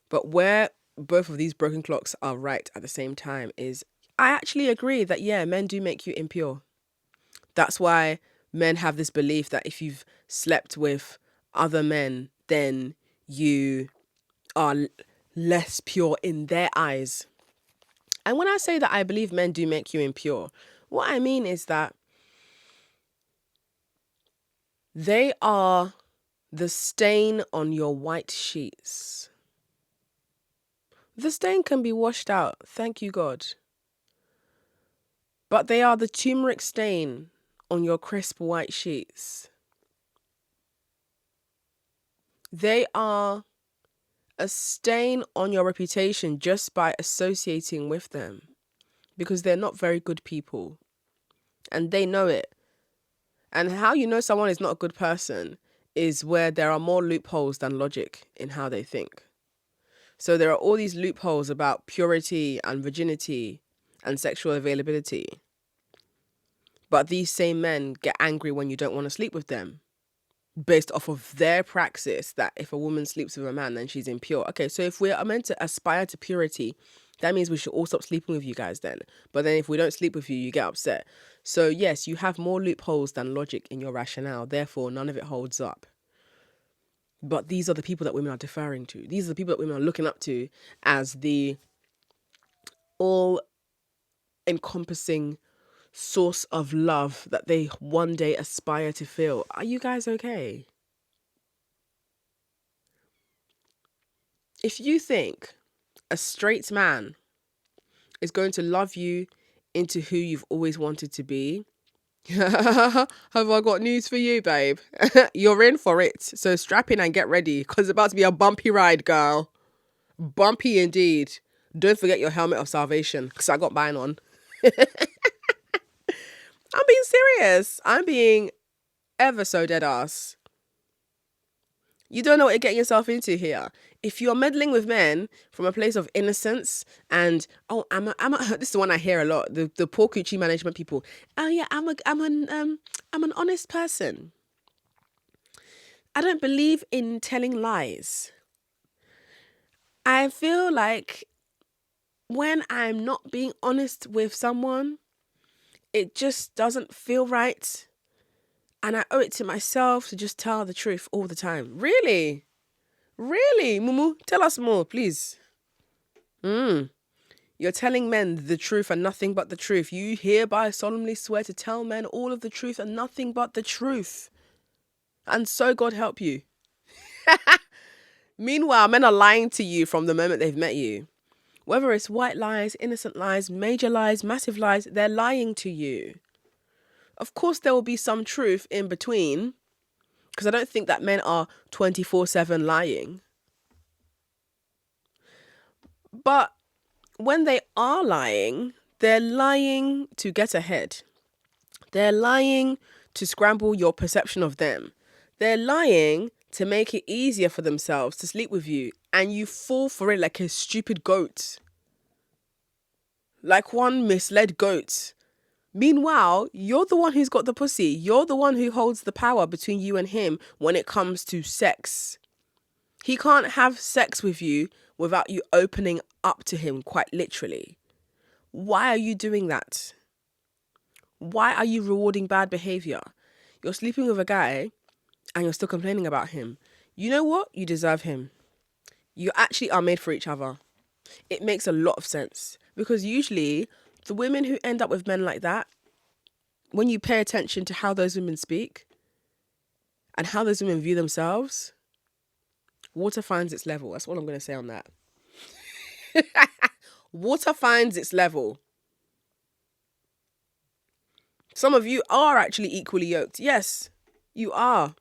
But where both of these broken clocks are right at the same time is, I actually agree that, yeah, men do make you impure. That's why men have this belief that if you've slept with other men, then you are less pure in their eyes. And when I say that I believe men do make you impure, what I mean is that they are the stain on your white sheets. The stain can be washed out, thank you God. But they are the turmeric stain on your crisp white sheets. They are a stain on your reputation just by associating with them, because they're not very good people and they know it. And how you know someone is not a good person is where there are more loopholes than logic in how they think. So there are all these loopholes about purity and virginity and sexual availability. But these same men get angry when you don't want to sleep with them, based off of their praxis that if a woman sleeps with a man, then she's impure. Okay, so if we are meant to aspire to purity, that means we should all stop sleeping with you guys then. But then if we don't sleep with you, you get upset. So yes, you have more loopholes than logic in your rationale. Therefore, none of it holds up. But these are the people that women are deferring to. These are the people that women are looking up to as the all-encompassing source of love that they one day aspire to feel. Are you guys okay? If you think a straight man is going to love you into who you've always wanted to be, have I got news for you, babe? You're in for it. So strap in and get ready, because it's about to be a bumpy ride, girl. Bumpy indeed. Don't forget your helmet of salvation, because I got mine on. I'm being serious. I'm being ever so dead ass. You don't know what you're getting yourself into here. If you're meddling with men from a place of innocence and, oh, this is the one I hear a lot. The poor COOCHIE management people. Oh yeah, I'm an honest person. I don't believe in telling lies. I feel like when I'm not being honest with someone, it just doesn't feel right. And I owe it to myself to just tell the truth all the time. Really? Really? Mumu, tell us more, please. You're telling men the truth and nothing but the truth. You hereby solemnly swear to tell men all of the truth and nothing but the truth. And so God help you. Meanwhile, men are lying to you from the moment they've met you. Whether it's white lies, innocent lies, major lies, massive lies, they're lying to you. Of course, there will be some truth in between, because I don't think that men are 24/7 lying. But when they are lying, they're lying to get ahead. They're lying to scramble your perception of them. They're lying to make it easier for themselves to sleep with you, and you fall for it like a stupid goat. Like one misled goat. Meanwhile, you're the one who's got the pussy. You're the one who holds the power between you and him when it comes to sex. He can't have sex with you without you opening up to him, quite literally. Why are you doing that? Why are you rewarding bad behavior? You're sleeping with a guy and you're still complaining about him. You know what? You deserve him. You actually are made for each other. It makes a lot of sense, because usually the women who end up with men like that, when you pay attention to how those women speak and how those women view themselves, water finds its level. That's all I'm going to say on that. Water finds its level. Some of you are actually equally yoked. Yes, you are.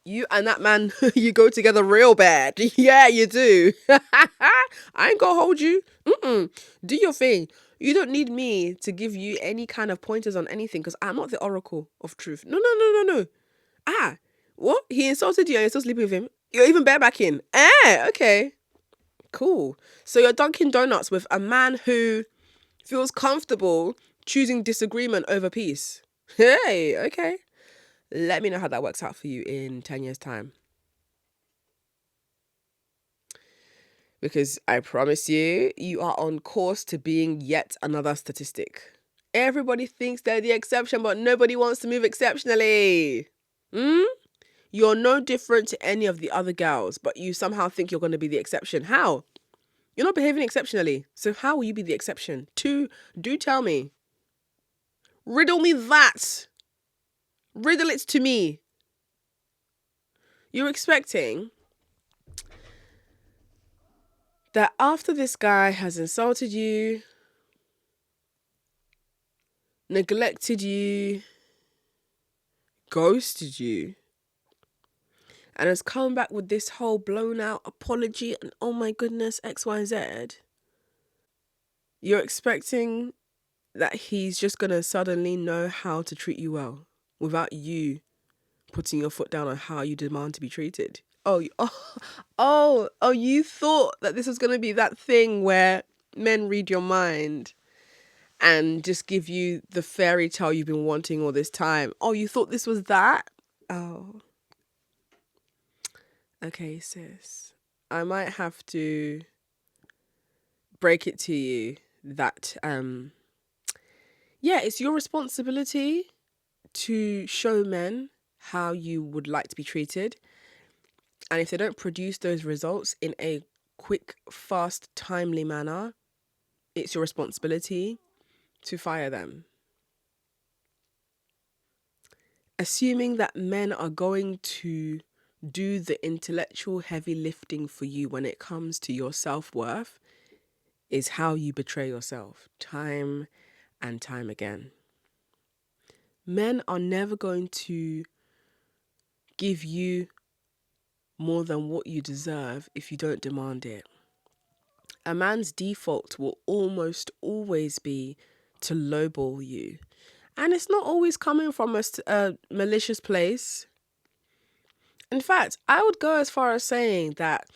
You and that man, you go together real bad. Yeah, you do. I ain't gonna hold you. Do your thing. You don't need me to give you any kind of pointers on anything, because I'm not the oracle of truth. No. What? He insulted you and you're still sleeping with him? You're even barebacking. Okay. Cool. So you're Dunkin' Donuts with a man who feels comfortable choosing disagreement over peace. Hey, okay. Let me know how that works out for you in 10 years' time. Because I promise you, you are on course to being yet another statistic. Everybody thinks they're the exception, but nobody wants to move exceptionally. You're no different to any of the other girls, but you somehow think you're going to be the exception. How? You're not behaving exceptionally. So how will you be the exception? Do tell me. Riddle me that. Riddle it to me. You're expecting that after this guy has insulted you, neglected you, ghosted you, and has come back with this whole blown out apology and oh my goodness, XYZ, you're expecting that he's just going to suddenly know how to treat you well without you putting your foot down on how you demand to be treated. You thought that this was going to be that thing where men read your mind and just give you the fairy tale you've been wanting all this time. Oh, you thought this was that? Oh. Okay, sis. I might have to break it to you that, it's your responsibility to show men how you would like to be treated. And if they don't produce those results in a quick, fast, timely manner, it's your responsibility to fire them. Assuming that men are going to do the intellectual heavy lifting for you when it comes to your self-worth is how you betray yourself time and time again. Men are never going to give you more than what you deserve if you don't demand it. A man's default will almost always be to lowball you. And it's not always coming from a malicious place. In fact, I would go as far as saying that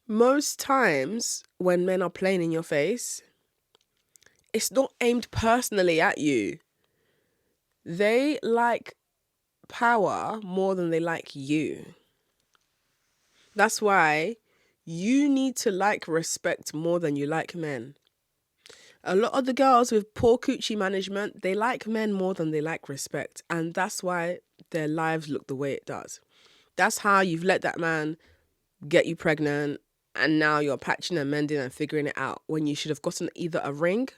most times when men are playing in your face, it's not aimed personally at you. They like power more than they like you. That's why you need to like respect more than you like men. A lot of the girls with poor coochie management, they like men more than they like respect. And that's why their lives look the way it does. That's how you've let that man get you pregnant and now you're patching and mending and figuring it out when you should have gotten either a ring,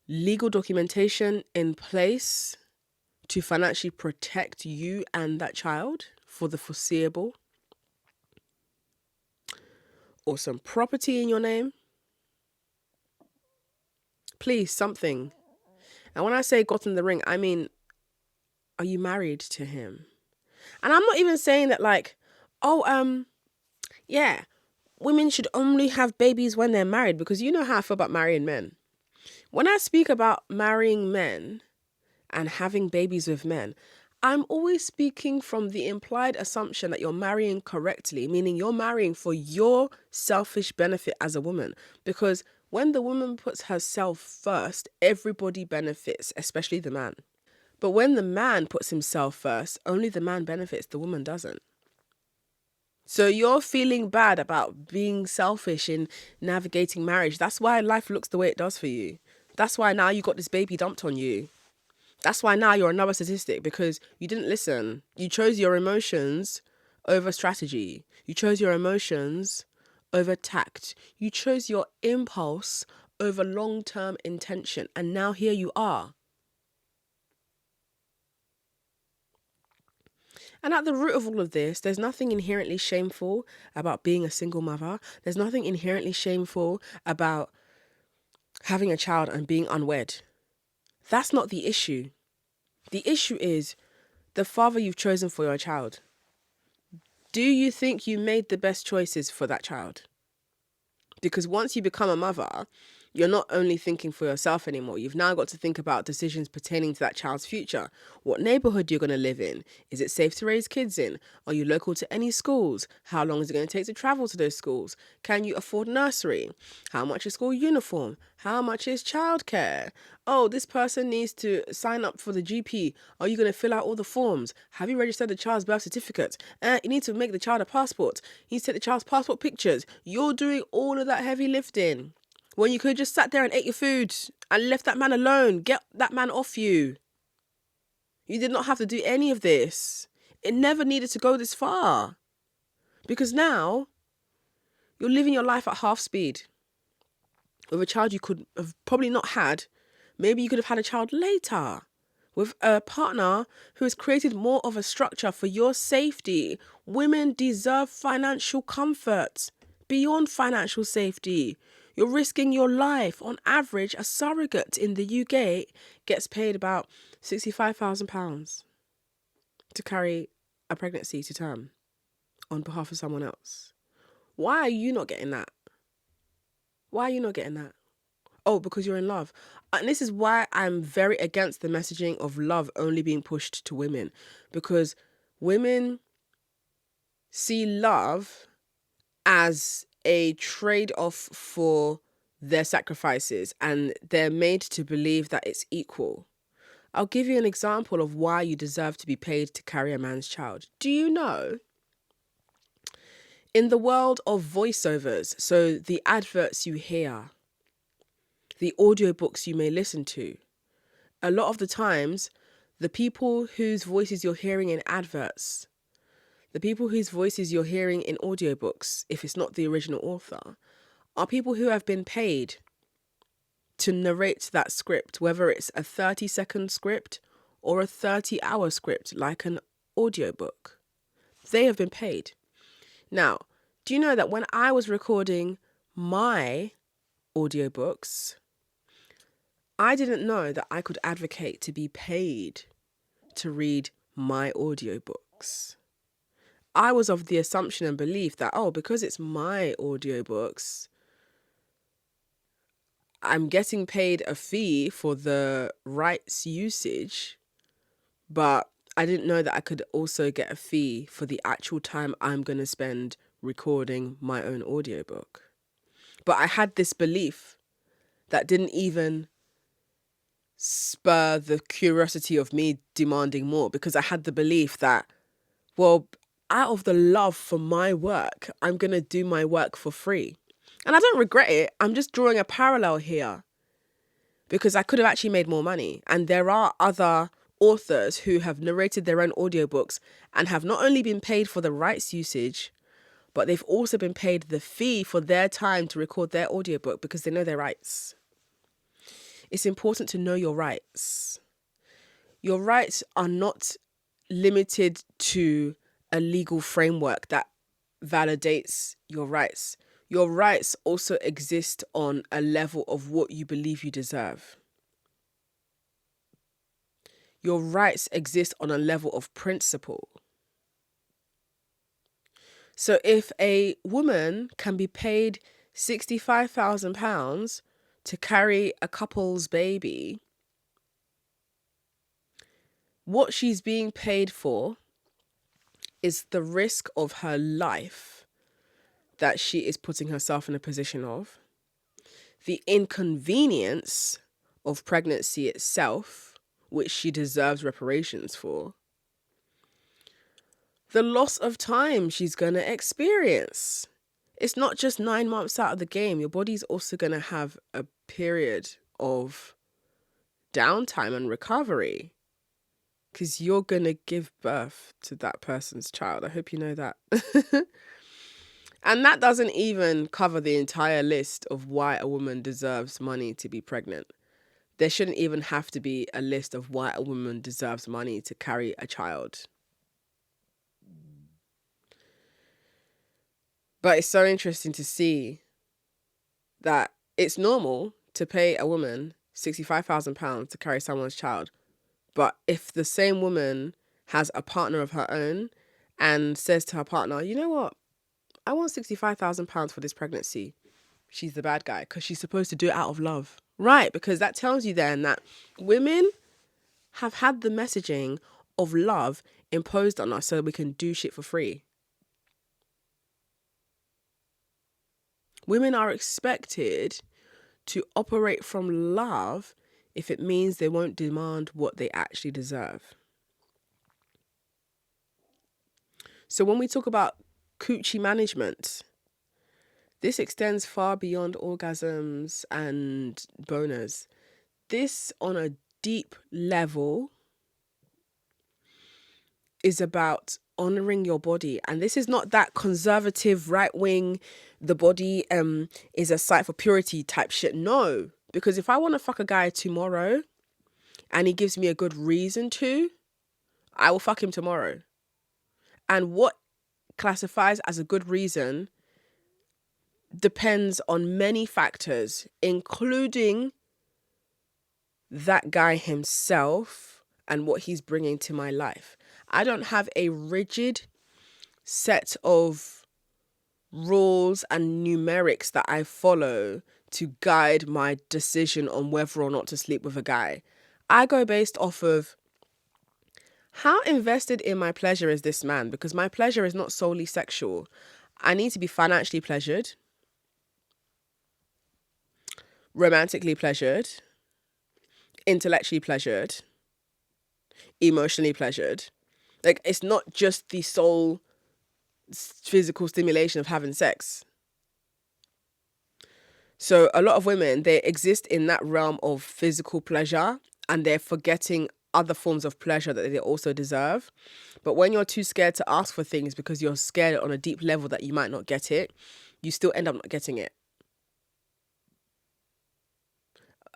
legal documentation in place to financially protect you and that child for the foreseeable, or some property in your name. Please, something. And when I say gotten the ring, I mean, are you married to him? And I'm not even saying that women should only have babies when they're married, because you know how I feel about marrying men. When I speak about marrying men and having babies with men, I'm always speaking from the implied assumption that you're marrying correctly, meaning you're marrying for your selfish benefit as a woman. Because when the woman puts herself first, everybody benefits, especially the man. But when the man puts himself first, only the man benefits, the woman doesn't. So you're feeling bad about being selfish in navigating marriage. That's why life looks the way it does for you. That's why now you got this baby dumped on you. That's why now you're another statistic, because you didn't listen. You chose your emotions over strategy. You chose your emotions over tact. You chose your impulse over long-term intention. And now here you are. And at the root of all of this, there's nothing inherently shameful about being a single mother. There's nothing inherently shameful about having a child and being unwed. That's not the issue. The issue is the father you've chosen for your child. Do you think you made the best choices for that child? Because once you become a mother, you're not only thinking for yourself anymore. You've now got to think about decisions pertaining to that child's future. What neighborhood you're going to live in? Is it safe to raise kids in? Are you local to any schools? How long is it going to take to travel to those schools? Can you afford nursery? How much is school uniform? How much is childcare? Oh, this person needs to sign up for the GP. Are you going to fill out all the forms? Have you registered the child's birth certificate? You need to make the child a passport. You need to take the child's passport pictures. You're doing all of that heavy lifting, when you could have just sat there and ate your food and left that man alone. Get that man off you. You did not have to do any of this. It never needed to go this far. Because now you're living your life at half speed with a child you could have probably not had. Maybe you could have had a child later with a partner who has created more of a structure for your safety. Women deserve financial comfort beyond financial safety. You're risking your life. On average, a surrogate in the UK gets paid about £65,000 to carry a pregnancy to term on behalf of someone else. Why are you not getting that? Why are you not getting that? Oh, because you're in love. And this is why I'm very against the messaging of love only being pushed to women. Because women see love as a trade-off for their sacrifices, and they're made to believe that it's equal. I'll give you an example of why you deserve to be paid to carry a man's child. Do you know, in the world of voiceovers, so the adverts you hear, the audiobooks you may listen to, a lot of the times, the people whose voices you're hearing in adverts, the people whose voices you're hearing in audiobooks, if it's not the original author, are people who have been paid to narrate that script, whether it's a 30-second script or a 30-hour script, like an audiobook. They have been paid. Now, do you know that when I was recording my audiobooks, I didn't know that I could advocate to be paid to read my audiobooks. I was of the assumption and belief that, because it's my audiobooks, I'm getting paid a fee for the rights usage, but I didn't know that I could also get a fee for the actual time I'm going to spend recording my own audiobook. But I had this belief that didn't even spur the curiosity of me demanding more, because I had the belief that, out of the love for my work, I'm going to do my work for free. And I don't regret it. I'm just drawing a parallel here because I could have actually made more money. And there are other authors who have narrated their own audiobooks and have not only been paid for the rights usage, but they've also been paid the fee for their time to record their audiobook because they know their rights. It's important to know your rights. Your rights are not limited to a legal framework that validates your rights. Your rights also exist on a level of what you believe you deserve. Your rights exist on a level of principle. So if a woman can be paid £65,000 to carry a couple's baby, What she's being paid for is the risk of her life that she is putting herself in a position of, the inconvenience of pregnancy itself, which she deserves reparations for, the loss of time she's going to experience. It's not just 9 months out of the game. Your body's also going to have a period of downtime and recovery because you're going to give birth to that person's child. I hope you know that. And that doesn't even cover the entire list of why a woman deserves money to be pregnant. There shouldn't even have to be a list of why a woman deserves money to carry a child. But it's so interesting to see that it's normal to pay a woman £65,000 to carry someone's child. But if the same woman has a partner of her own and says to her partner, you know what, I want £65,000 for this pregnancy, she's the bad guy because she's supposed to do it out of love. Right, because that tells you then that women have had the messaging of love imposed on us so we can do shit for free. Women are expected to operate from love if it means they won't demand what they actually deserve. So when we talk about coochie management, this extends far beyond orgasms and boners. This, on a deep level, is about honoring your body. And this is not that conservative, right-wing, the body is a site for purity type shit. No. Because if I want to fuck a guy tomorrow and he gives me a good reason to, I will fuck him tomorrow. And what classifies as a good reason depends on many factors, including that guy himself and what he's bringing to my life. I don't have a rigid set of rules and numerics that I follow to guide my decision on whether or not to sleep with a guy. I go based off of how invested in my pleasure is this man, because my pleasure is not solely sexual. I need to be financially pleasured, romantically pleasured, intellectually pleasured, emotionally pleasured. Like, it's not just the sole physical stimulation of having sex. So a lot of women, they exist in that realm of physical pleasure and they're forgetting other forms of pleasure that they also deserve. But when you're too scared to ask for things because you're scared on a deep level that you might not get it, you still end up not getting it.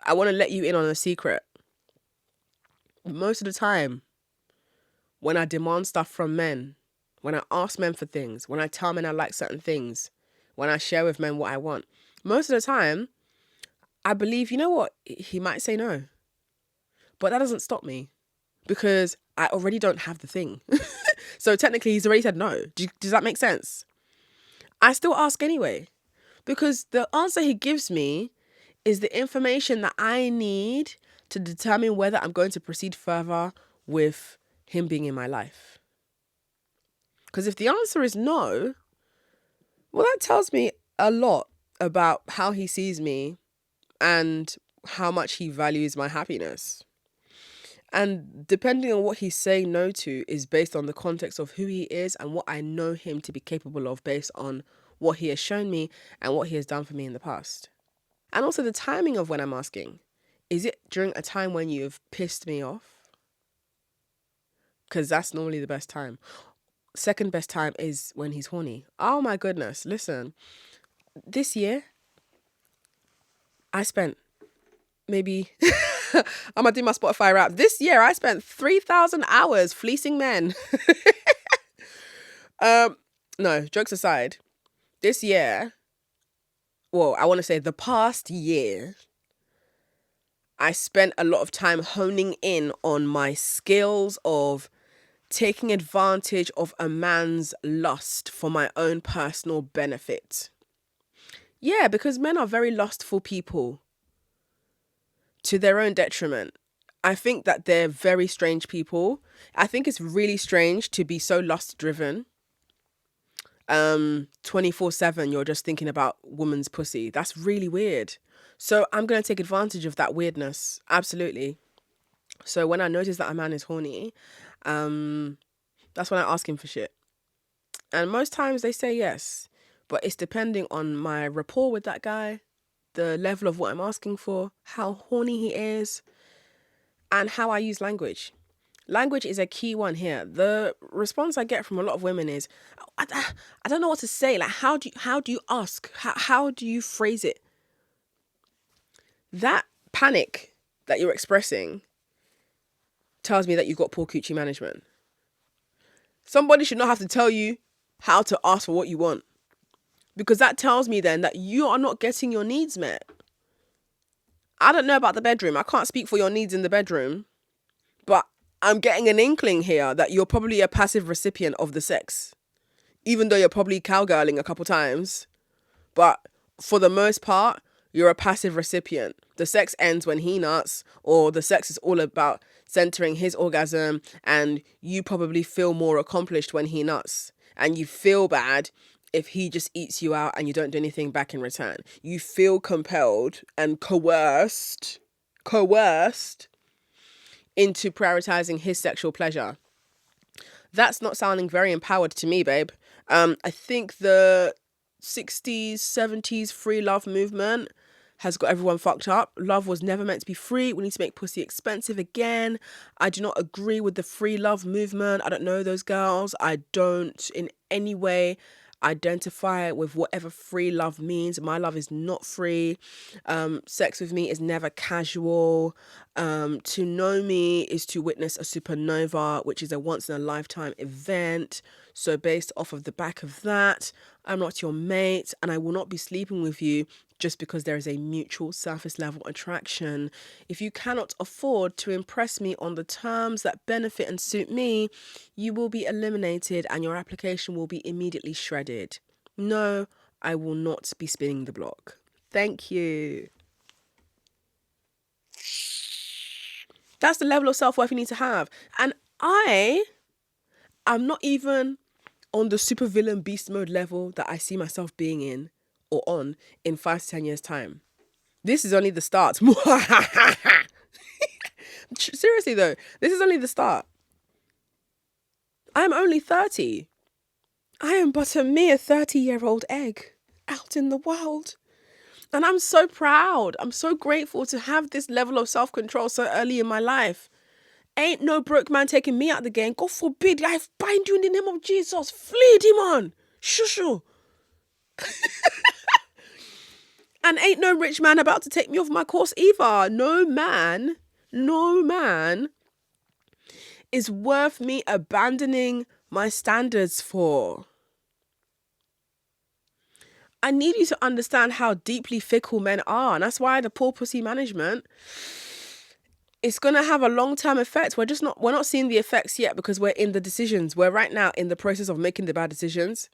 I want to let you in on a secret. Most of the time, when I demand stuff from men, when I ask men for things, when I tell men I like certain things, when I share with men what I want, most of the time, I believe, you know what, he might say no. But that doesn't stop me because I already don't have the thing. So technically, he's already said no. Does that make sense? I still ask anyway because the answer he gives me is the information that I need to determine whether I'm going to proceed further with him being in my life. Because if the answer is no, well, that tells me a lot about how he sees me and how much he values my happiness. And depending on what he's saying no to is based on the context of who he is and what I know him to be capable of based on what he has shown me and what he has done for me in the past. And also the timing of when I'm asking. Is it during a time when you've pissed me off? Because that's normally the best time. Second best time is when he's horny. Oh my goodness. Listen, this year, I spent maybe, I'm going to do my Spotify rap. This year, I spent 3,000 hours fleecing men. No, jokes aside, this year, well, I want to say the past year, I spent a lot of time honing in on my skills of taking advantage of a man's lust for my own personal benefit. Yeah, because men are very lustful people to their own detriment. I think that they're very strange people. I think it's really strange to be so lust driven. 24/7 you're just thinking about woman's pussy. That's really weird. So I'm going to take advantage of that weirdness. Absolutely. So when I notice that a man is horny, that's when I ask him for shit. And most times they say yes, but it's depending on my rapport with that guy, the level of what I'm asking for, how horny he is, and how I use language. Language is a key one here. The response I get from a lot of women is, I don't know what to say. Like, how do you ask? How do you phrase it? That panic that you're expressing tells me that you've got poor coochie management. Somebody should not have to tell you how to ask for what you want, because that tells me then that you are not getting your needs met. I don't know about the bedroom. I can't speak for your needs in the bedroom, but I'm getting an inkling here that you're probably a passive recipient of the sex, even though you're probably cowgirling a couple times. But for the most part, you're a passive recipient. The sex ends when he nuts, or the sex is all about centering his orgasm, and you probably feel more accomplished when he nuts. And you feel bad if he just eats you out and you don't do anything back in return. You feel compelled and coerced into prioritizing his sexual pleasure. That's not sounding very empowered to me, babe. I think the 60s, 70s free love movement has got everyone fucked up. Love was never meant to be free. We need to make pussy expensive again. I do not agree with the free love movement. I don't know those girls. I don't in any way identify with whatever free love means. My love is not free. Sex with me is never casual. To know me is to witness a supernova, which is a once in a lifetime event. So based off of the back of that, I'm not your mate, and I will not be sleeping with you just because there is a mutual surface level attraction. If you cannot afford to impress me on the terms that benefit and suit me, you will be eliminated and your application will be immediately shredded. No, I will not be spinning the block. Thank you. That's the level of self-worth you need to have. And I'm not even on the supervillain beast mode level that I see myself being in or on in 5 to 10 years time. This is only the start. Seriously though, this is only the start. I'm only 30. I am but a mere 30-year-old egg out in the world. And I'm so proud. I'm so grateful to have this level of self-control so early in my life. Ain't no broke man taking me out the game. God forbid. I bind you in the name of Jesus. Flee, demon. Shushu. And ain't no rich man about to take me off my course either. No man is worth me abandoning my standards for. I need you to understand how deeply fickle men are. And that's why the poor pussy management, it's going to have a long-term effect. We're not seeing the effects yet because we're in the decisions. We're right now in the process of making the bad decisions.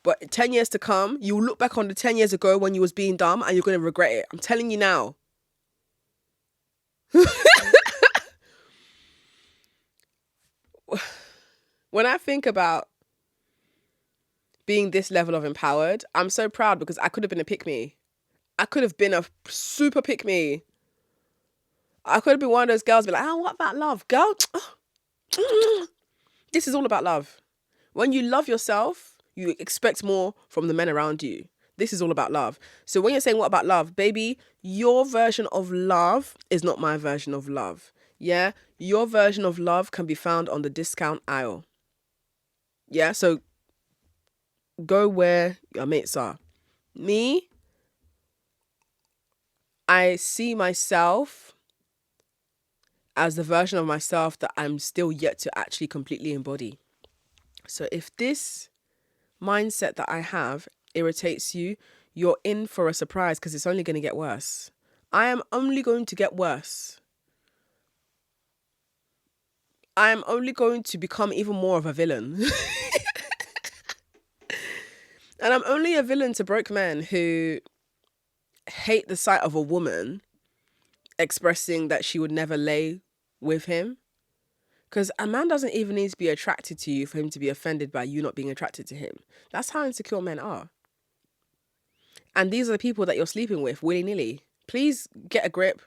But 10 years to come, you'll look back on the 10 years ago when you was being dumb and you're going to regret it. I'm telling you now. When I think about being this level of empowered, I'm so proud because I could have been a pick-me. I could have been a super pick-me. I could have been one of those girls be like, oh, what about love? Girl, this is all about love. When you love yourself, you expect more from the men around you. This is all about love. So when you're saying, what about love? Baby, your version of love is not my version of love. Yeah? Your version of love can be found on the discount aisle. Yeah? So go where your mates are. Me, I see myself as the version of myself that I'm still yet to actually completely embody. So if this mindset that I have irritates you, you're in for a surprise because it's only going to get worse. I am only going to get worse. I am only going to become even more of a villain. And I'm only a villain to broke men who hate the sight of a woman expressing that she would never lay with him. Because a man doesn't even need to be attracted to you for him to be offended by you not being attracted to him. That's how insecure men are. And these are the people that you're sleeping with willy-nilly. Please get a grip,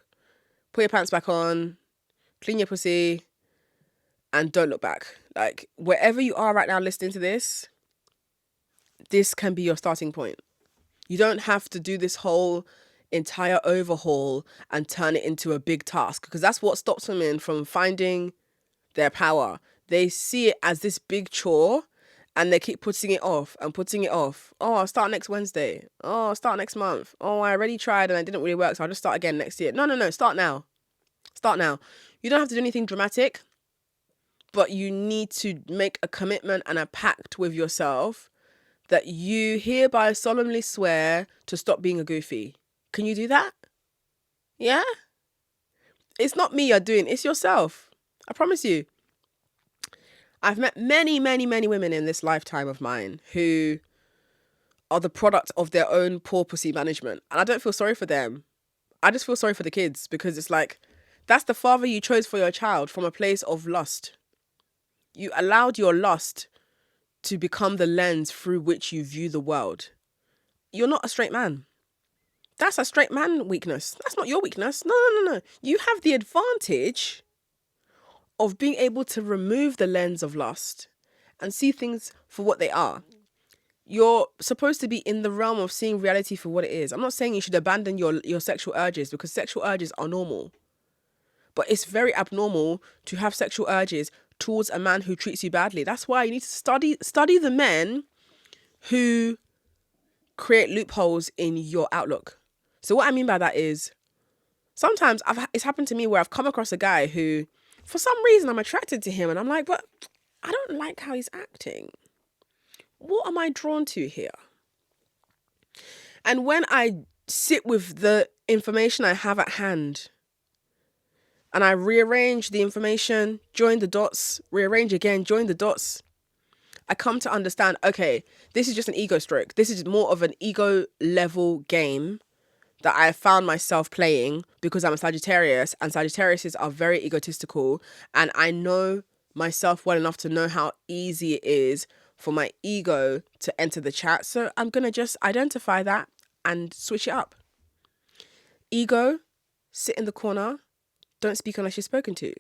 put your pants back on, clean your pussy, and don't look back. Like, wherever you are right now listening to this, this can be your starting point. You don't have to do this whole entire overhaul and turn it into a big task, because that's what stops women from finding their power. They see it as this big chore and they keep putting it off and putting it off. Oh, I'll start next Wednesday. Oh, I'll start next month. Oh, I already tried and it didn't really work, so I'll just start again next year. No. Start now. Start now. You don't have to do anything dramatic, but you need to make a commitment and a pact with yourself that you hereby solemnly swear to stop being a goofy. Can you do that? Yeah? It's not me you're doing, it's yourself. I promise you. I've met many, many, many women in this lifetime of mine who are the product of their own poor pussy management. And I don't feel sorry for them. I just feel sorry for the kids, because it's like, that's the father you chose for your child from a place of lust. You allowed your lust to become the lens through which you view the world. You're not a straight man. That's a straight man weakness. That's not your weakness. No. You have the advantage of being able to remove the lens of lust and see things for what they are. You're supposed to be in the realm of seeing reality for what it is. I'm not saying you should abandon your sexual urges, because sexual urges are normal. But it's very abnormal to have sexual urges towards a man who treats you badly. That's why you need to study the men who create loopholes in your outlook. So what I mean by that is, sometimes it's happened to me where I've come across a guy who, for some reason, I'm attracted to him and I'm like, but I don't like how he's acting. What am I drawn to here? And when I sit with the information I have at hand and I rearrange the information, join the dots, rearrange again, join the dots, I come to understand, okay, this is just an ego stroke. This is more of an ego level game that I found myself playing because I'm a Sagittarius, and Sagittariuses are very egotistical, and I know myself well enough to know how easy it is for my ego to enter the chat. So I'm going to just identify that and switch it up. Ego, sit in the corner. Don't speak unless you're spoken to.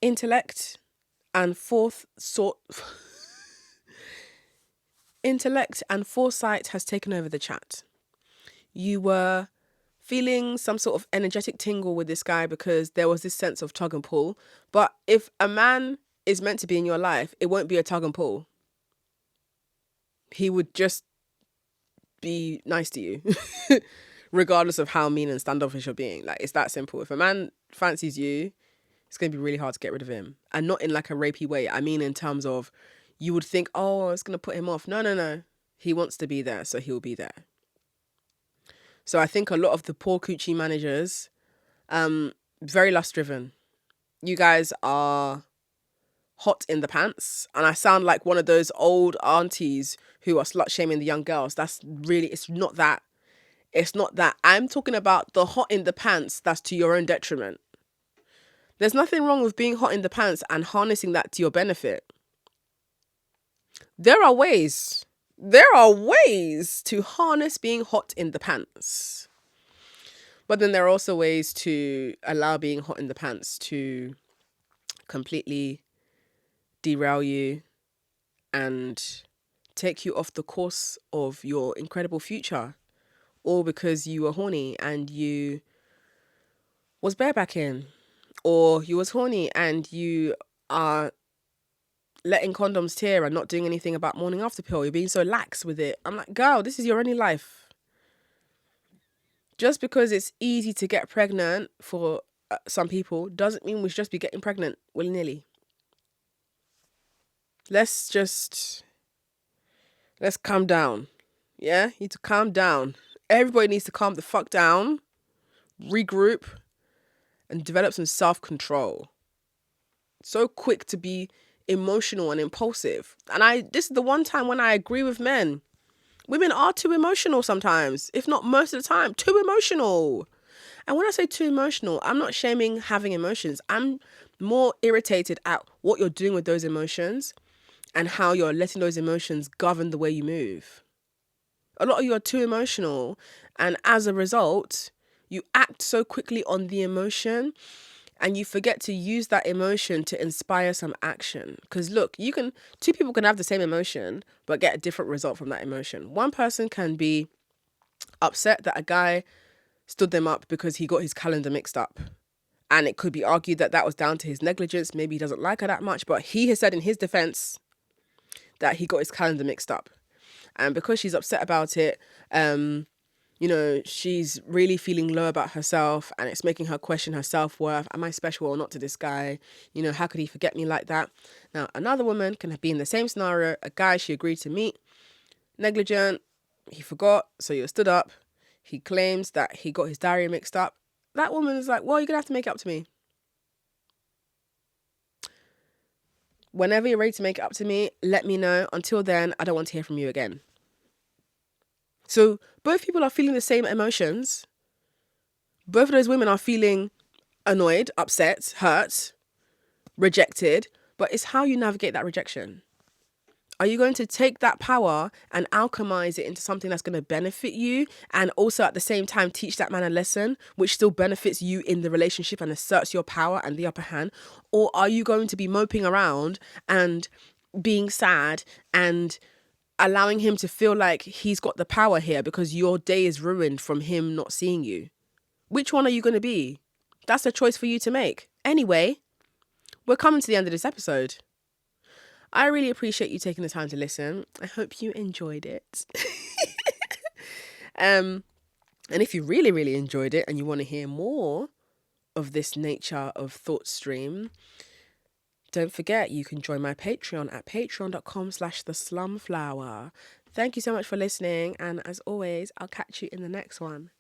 Intellect and Intellect and foresight has taken over the chat. You were feeling some sort of energetic tingle with this guy because there was this sense of tug and pull. But if a man is meant to be in your life, it won't be a tug and pull. He would just be nice to you, regardless of how mean and standoffish you're being. Like, it's that simple. If a man fancies you, it's going to be really hard to get rid of him. And not in like a rapey way. I mean in terms of, you would think, oh, it's going to put him off. No. He wants to be there, so he'll be there. So I think a lot of the poor coochie managers, very lust-driven. You guys are hot in the pants. And I sound like one of those old aunties who are slut-shaming the young girls. That's really, it's not that. It's not that. I'm talking about the hot in the pants that's to your own detriment. There's nothing wrong with being hot in the pants and harnessing that to your benefit. There are ways to harness being hot in the pants. But then there are also ways to allow being hot in the pants to completely derail you and take you off the course of your incredible future. All because you were horny and you was barebacking. Or you was horny and you are letting condoms tear and not doing anything about morning after pill. You're being so lax with it. I'm like, girl, this is your only life. Just because it's easy to get pregnant for some people doesn't mean we should just be getting pregnant willy-nilly. Let's calm down. Yeah? You need to calm down. Everybody needs to calm the fuck down, regroup, and develop some self-control. So quick to be emotional and impulsive. And this is the one time when I agree with men. Women are too emotional sometimes, if not most of the time, too emotional. And when I say too emotional, I'm not shaming having emotions. I'm more irritated at what you're doing with those emotions and how you're letting those emotions govern the way you move. A lot of you are too emotional, and as a result, you act so quickly on the emotion and you forget to use that emotion to inspire some action. Because look, two people can have the same emotion but get a different result from that emotion. One person can be upset that a guy stood them up because he got his calendar mixed up. And it could be argued that that was down to his negligence. Maybe he doesn't like her that much, but he has said in his defense that he got his calendar mixed up. And because she's upset about it, she's really feeling low about herself, and it's making her question her self-worth. Am I special or not to this guy? How could he forget me like that? Now, another woman can be in the same scenario. A guy she agreed to meet, negligent, he forgot, so you stood up. He claims that he got his diary mixed up. That woman is like, well, you're going to have to make it up to me. Whenever you're ready to make it up to me, let me know. Until then, I don't want to hear from you again. So both people are feeling the same emotions. Both of those women are feeling annoyed, upset, hurt, rejected, but it's how you navigate that rejection. Are you going to take that power and alchemize it into something that's going to benefit you and also at the same time teach that man a lesson which still benefits you in the relationship and asserts your power and the upper hand? Or are you going to be moping around and being sad and allowing him to feel like he's got the power here because your day is ruined from him not seeing you? Which one are you going to be? That's a choice for you to make. Anyway, we're coming to the end of this episode. I really appreciate you taking the time to listen. I hope you enjoyed it. And if you really, really enjoyed it and you want to hear more of this nature of thought stream, don't forget you can join my Patreon at patreon.com/theslumflower. Thank you so much for listening. And as always, I'll catch you in the next one.